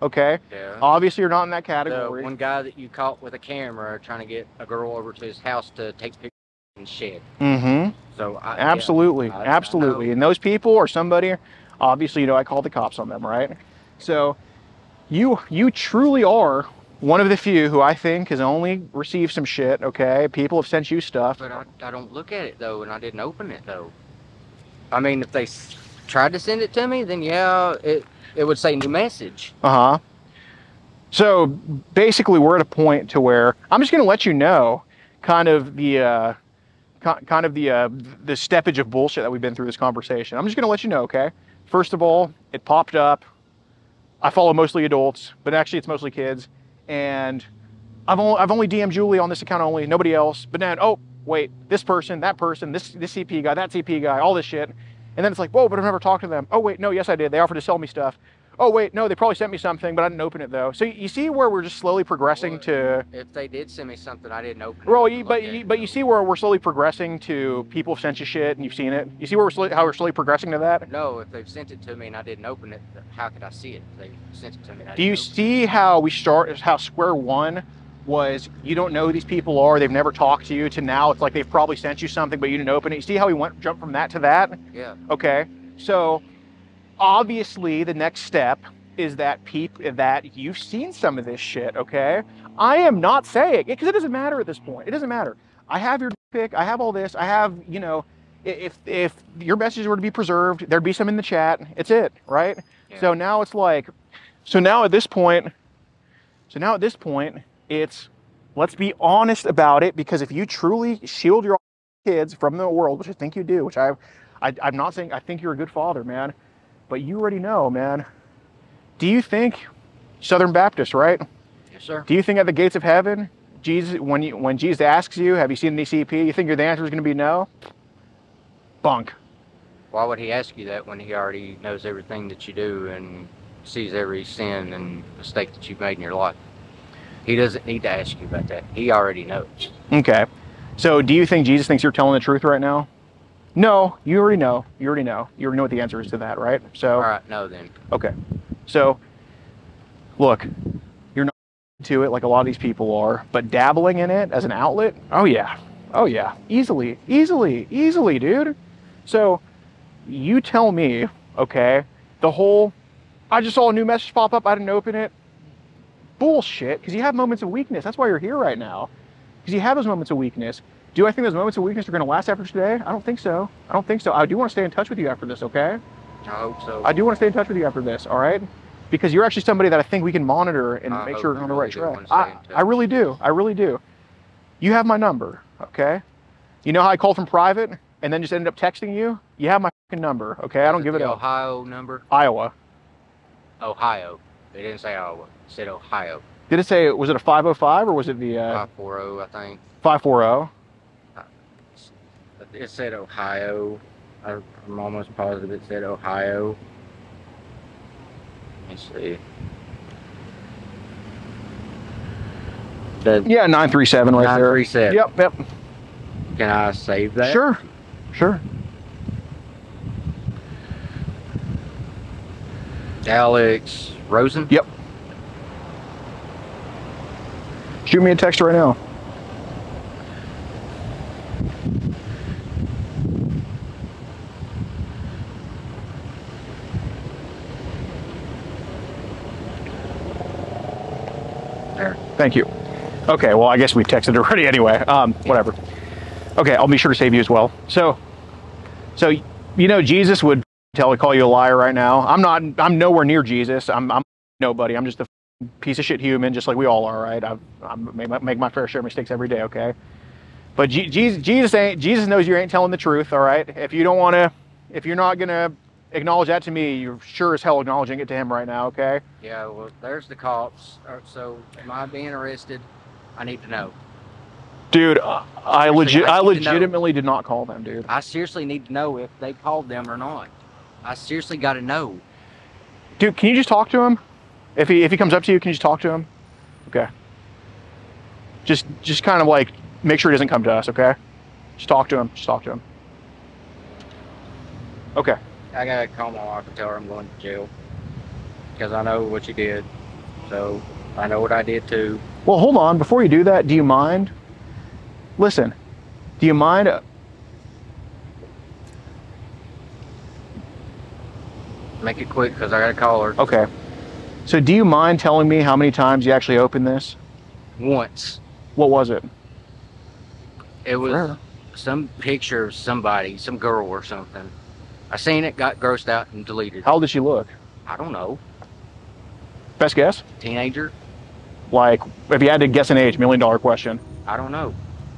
Okay. Yeah. Obviously, you're not in that The category. one guy that you caught with a camera trying to get a girl over to his house to take pictures and shit. Mm-hmm. So absolutely, yeah, absolutely. And those people or somebody, obviously, you know, I called the cops on them, right? So you truly are one of the few who I think has only received some shit. Okay, people have sent you stuff. But I don't look at it though, and I didn't open it though. I mean, if they tried to send it to me, then yeah, it would say new message. Uh-huh. So basically, we're at a point to where I'm just going to let you know, kind of the steppage of bullshit that we've been through this conversation. I'm just going to let you know, okay? First of all, it popped up. I follow mostly adults, but actually it's mostly kids. And I've only DM'd Julie on this account only, nobody else. But then, oh, wait, this person, that person, this CP guy, that CP guy, all this shit. And then it's like, whoa, but I've never talked to them. Oh, wait, no, yes, I did. They offered to sell me stuff. Oh, wait, no, they probably sent me something, but I didn't open it, though. So you see where we're just slowly progressing to... If they did send me something, I didn't open it. Well, but you see where we're slowly progressing to people have sent you shit and you've seen it? You see where how we're slowly progressing to that? No, if they've sent it to me and I didn't open it, how could I see it? If they sent it to me and I Do you see how we start, how square one was you don't know who these people are, they've never talked to you, to now it's like they've probably sent you something, but you didn't open it? You see how we jumped from that to that? Yeah. Okay. So obviously the next step is that that you've seen some of this shit, okay? I am not saying, because it doesn't matter at this point. It doesn't matter. I have your pic, I have all this, I have, you know, if your messages were to be preserved, there'd be some in the chat. It's it, right? Yeah. So now it's like, so now at this point, it's, let's be honest about it, because if you truly shield your kids from the world, which I think you do, which I'm not saying, I think you're a good father, man, but you already know, man. Do you think, Southern Baptist, right? Yes, sir. Do you think at the gates of heaven, Jesus, when Jesus asks you, have you seen the CP, you think the answer is going to be no? Bunk. Why would he ask you that when he already knows everything that you do and sees every sin and mistake that you've made in your life? He doesn't need to ask you about that. He already knows. Okay. So do you think Jesus thinks you're telling the truth right now? No, you already know. You already know what the answer is to that, right? So. All right, no then. Okay. So, look, you're not to it like a lot of these people are, but dabbling in it as an outlet, oh yeah, easily, dude. So, you tell me, okay, the whole, I just saw a new message pop up, I didn't open it, bullshit, because you have moments of weakness. That's why you're here right now, because you have those moments of weakness. Do I think those moments of weakness are going to last after today? I don't think so. I do want to stay in touch with you after this, okay? I hope so. I do want to stay in touch with you after this, all right? Because you're actually somebody that I think we can monitor and make sure we're on the right track. I really do. I really do. You have my number, okay? You know how I called from private and then just ended up texting you? You have my fucking number, okay? I don't give it up. Ohio number? Iowa. Ohio. It didn't say Iowa. It said Ohio. Did it say, was it a 505 or was it the... 540, I think. 540? It said Ohio. I'm almost positive it said Ohio. Let me see. Yeah, 937 right there. 937. Yep. Can I save that? Sure. Alex Rosen? Yep. Shoot me a text right now. There. Thank you. Okay, well, I guess we texted already anyway. Whatever. Okay, I'll be sure to save you as well. So you know, Jesus would call you a liar right now. I'm nowhere near Jesus. I'm nobody. I'm just a piece of shit human, just like we all are, right? I make my fair share of mistakes every day, okay? But Jesus knows you ain't telling the truth, all right? If you're not gonna acknowledge that to me, you're sure as hell acknowledging it to him right now, okay? Yeah, well, there's the cops. So, am I being arrested? I need to know. Dude, I legitimately did not call them, dude. I seriously need to know if they called them or not. I seriously got to know. Dude, can you just talk to him? If he comes up to you, can you just talk to him? Okay. Just kind of like make sure he doesn't come to us, okay? Just talk to him. Just talk to him. Okay. I gotta call my wife and tell her I'm going to jail because I know what you did. So I know what I did too. Well, hold on. Before you do that, do you mind? Listen, do you mind? Make it quick because I gotta call her. Okay. So do you mind telling me how many times you actually opened this? Once. What was it? It was some picture of somebody, some girl or something. I seen it, got grossed out, and deleted. How old did she look? I don't know. Best guess? Teenager? Like, if you had to guess an age, $1 million question. I don't know.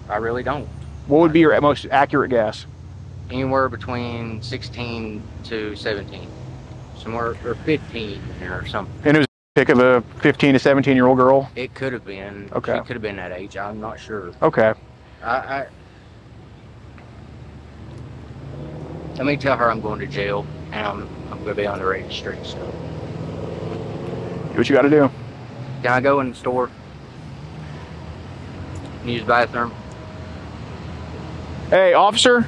I really don't. What would be your most accurate guess? Anywhere between 16 to 17. Somewhere, or 15 or something. And it was a pick of a 15 to 17-year-old girl? It could have been. Okay. She could have been that age. I'm not sure. Okay. Let me tell her I'm going to jail and I'm going to be on the registry. So. Do what you got to do. Can I go in the store? Use the bathroom? Hey, officer.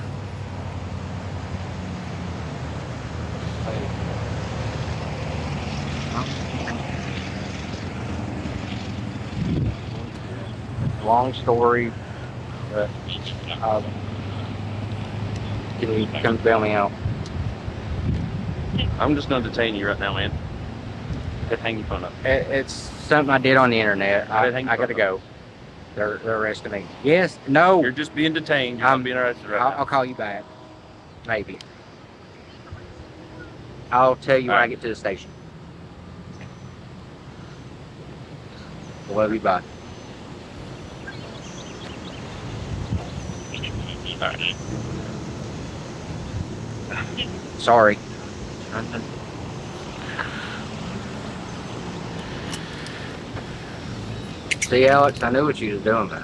Long story, but can you come bail me out? I'm just going to detain you right now, man. Hang your phone up. It's something I did on the internet. I got to go. They're arresting me. Yes, no. You're just being detained. You're not being arrested right now. I'll call you back. Maybe. I'll tell you when I get to the station. Love you, bye. Alright. Sorry. See, Alex, I knew what you was doing, man.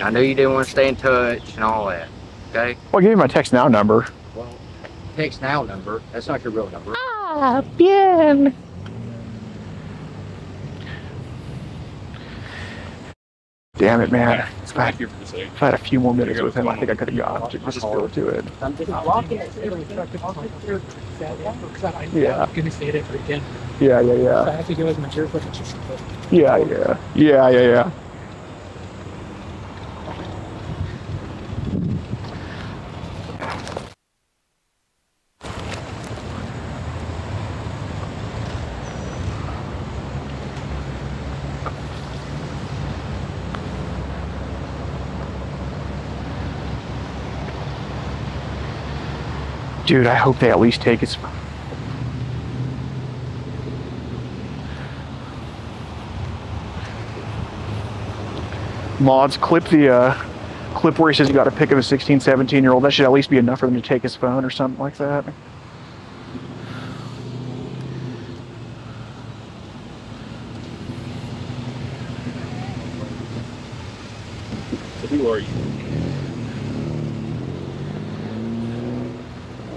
I knew you didn't want to stay in touch and all that. Okay? Well, I'll give you my text now number. Well, text now number. That's not your real number. Ah, bien. Damn it, man. If I had a few more minutes with him, I think I could have got just go to it. Yeah. Yeah. Yeah. Dude, I hope they at least take it. Mods, clip the clip where he says you got a pic of a 16, 17-year-old. That should at least be enough for them to take his phone or something like that. So who are you?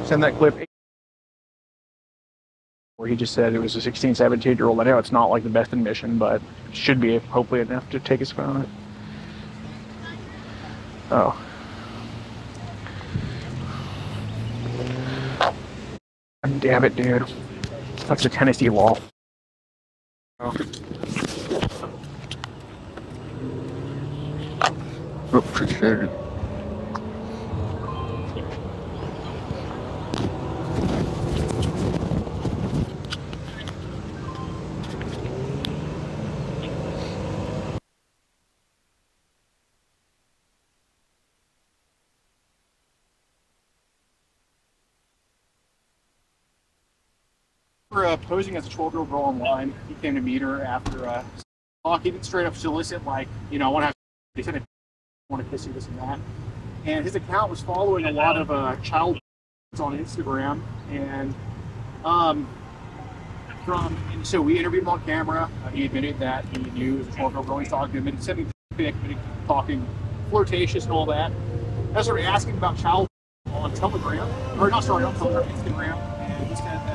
Send that clip where he just said it was a 16, 17-year-old. I know it's not like the best admission, but it should be hopefully enough to take his phone. Oh. Damn it, dude. That's a Tennessee law. Oh, appreciate it. Posing as a 12-year-old girl online. He came to meet her after talking straight up solicit, like, you know, I want to have, they said I want to kiss you, this and that. And his account was following a lot of child on Instagram, and so we interviewed him on camera. He admitted that he knew it was a 12-year-old girl. He's talking to him and sending pic, talking flirtatious and all that. I started asking about child on Telegram, or not, sorry, on Telegram, Instagram, and he said that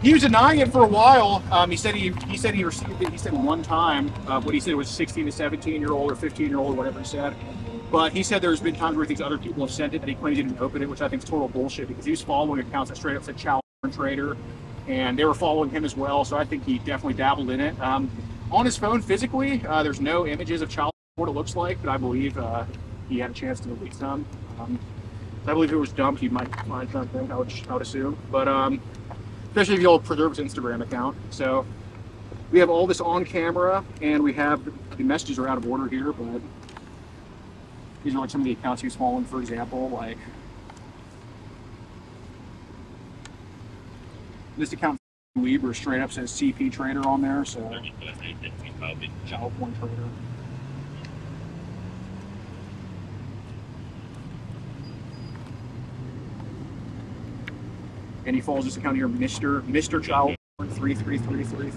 He was denying it for a while. He said he received it. He said one time. What he said was 16 to 17-year-old or 15-year-old, whatever he said. But he said there's been times where these other people have sent it and he claims he didn't open it, which I think is total bullshit because he was following accounts that straight up said child trader, and they were following him as well. So I think he definitely dabbled in it. On his phone physically, there's no images of child what it looks like, but I believe he had a chance to delete some. I believe if it was dumped, he might find something. I would assume, but especially if you'll preserve his Instagram account. So we have all this on camera, and we have the messages are out of order here, but these are like some of the accounts he's following, for example, like this account Libra straight up says CP trader on there, so child porn trader. And he follows this account here, Mr. Child 33333.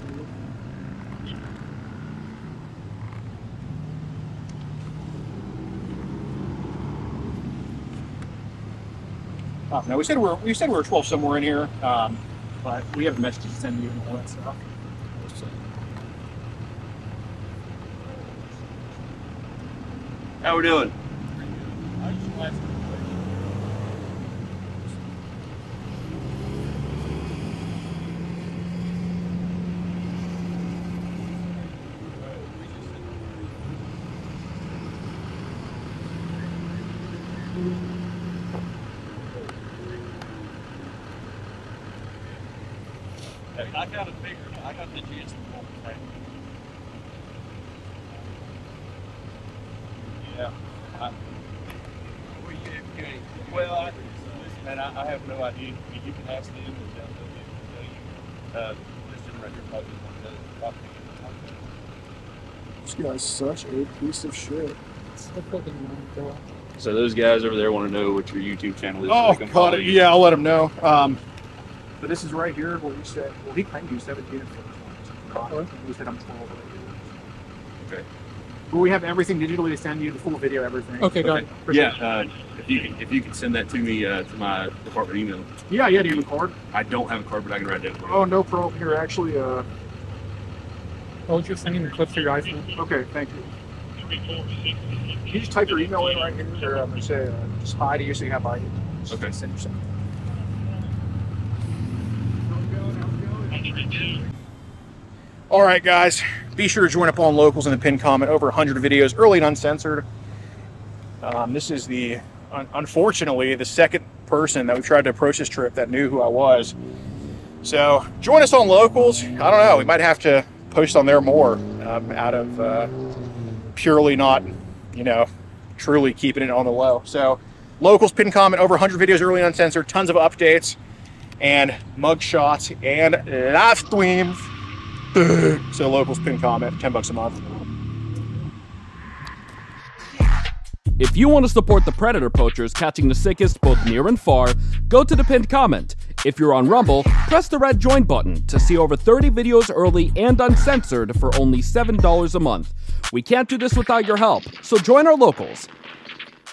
Oh, no, we said we're 12 somewhere in here, but we have messages to send you and all that stuff. How we doing? I got it figured. I got the gist of what we're saying. Yeah. Well, man, I have no idea. You can ask them, and they'll tell you. This generator probably won't This guy's such a piece of shit. So those guys over there want to know what your YouTube channel is. Oh, so God, yeah, I'll let him know. But this is right here where we said, well, he claimed you 17 and 14. We said I'm 12. Okay. But we have everything digitally to send you, the full video, everything. Okay, got it. Yeah, if you can send that to me to my department email. Yeah, do you have a card? I don't have a card, but I can write that for you. Oh, no problem. Here, actually, Oh, just sending the clip to your iPhone. okay, thank you. Can you just type your email in right here? Or I'm going to say, just hi to you so you have my email. Okay. Send yourself. All right, guys, be sure to join up on Locals in the pinned comment. Over 100 videos, early and uncensored. This is unfortunately, the second person that we tried to approach this trip that knew who I was. So join us on Locals. I don't know, we might have to post on there more out of purely not, truly keeping it on the low. So Locals pinned comment, over 100 videos, early and uncensored, tons of updates and mug shots and live streams. So Locals pin comment, $10 a month. If you want to support the predator poachers catching the sickest both near and far, go to the pinned comment. If you're on Rumble, press the red join button to see over 30 videos early and uncensored for only $7 a month. We can't do this without your help, so join our Locals.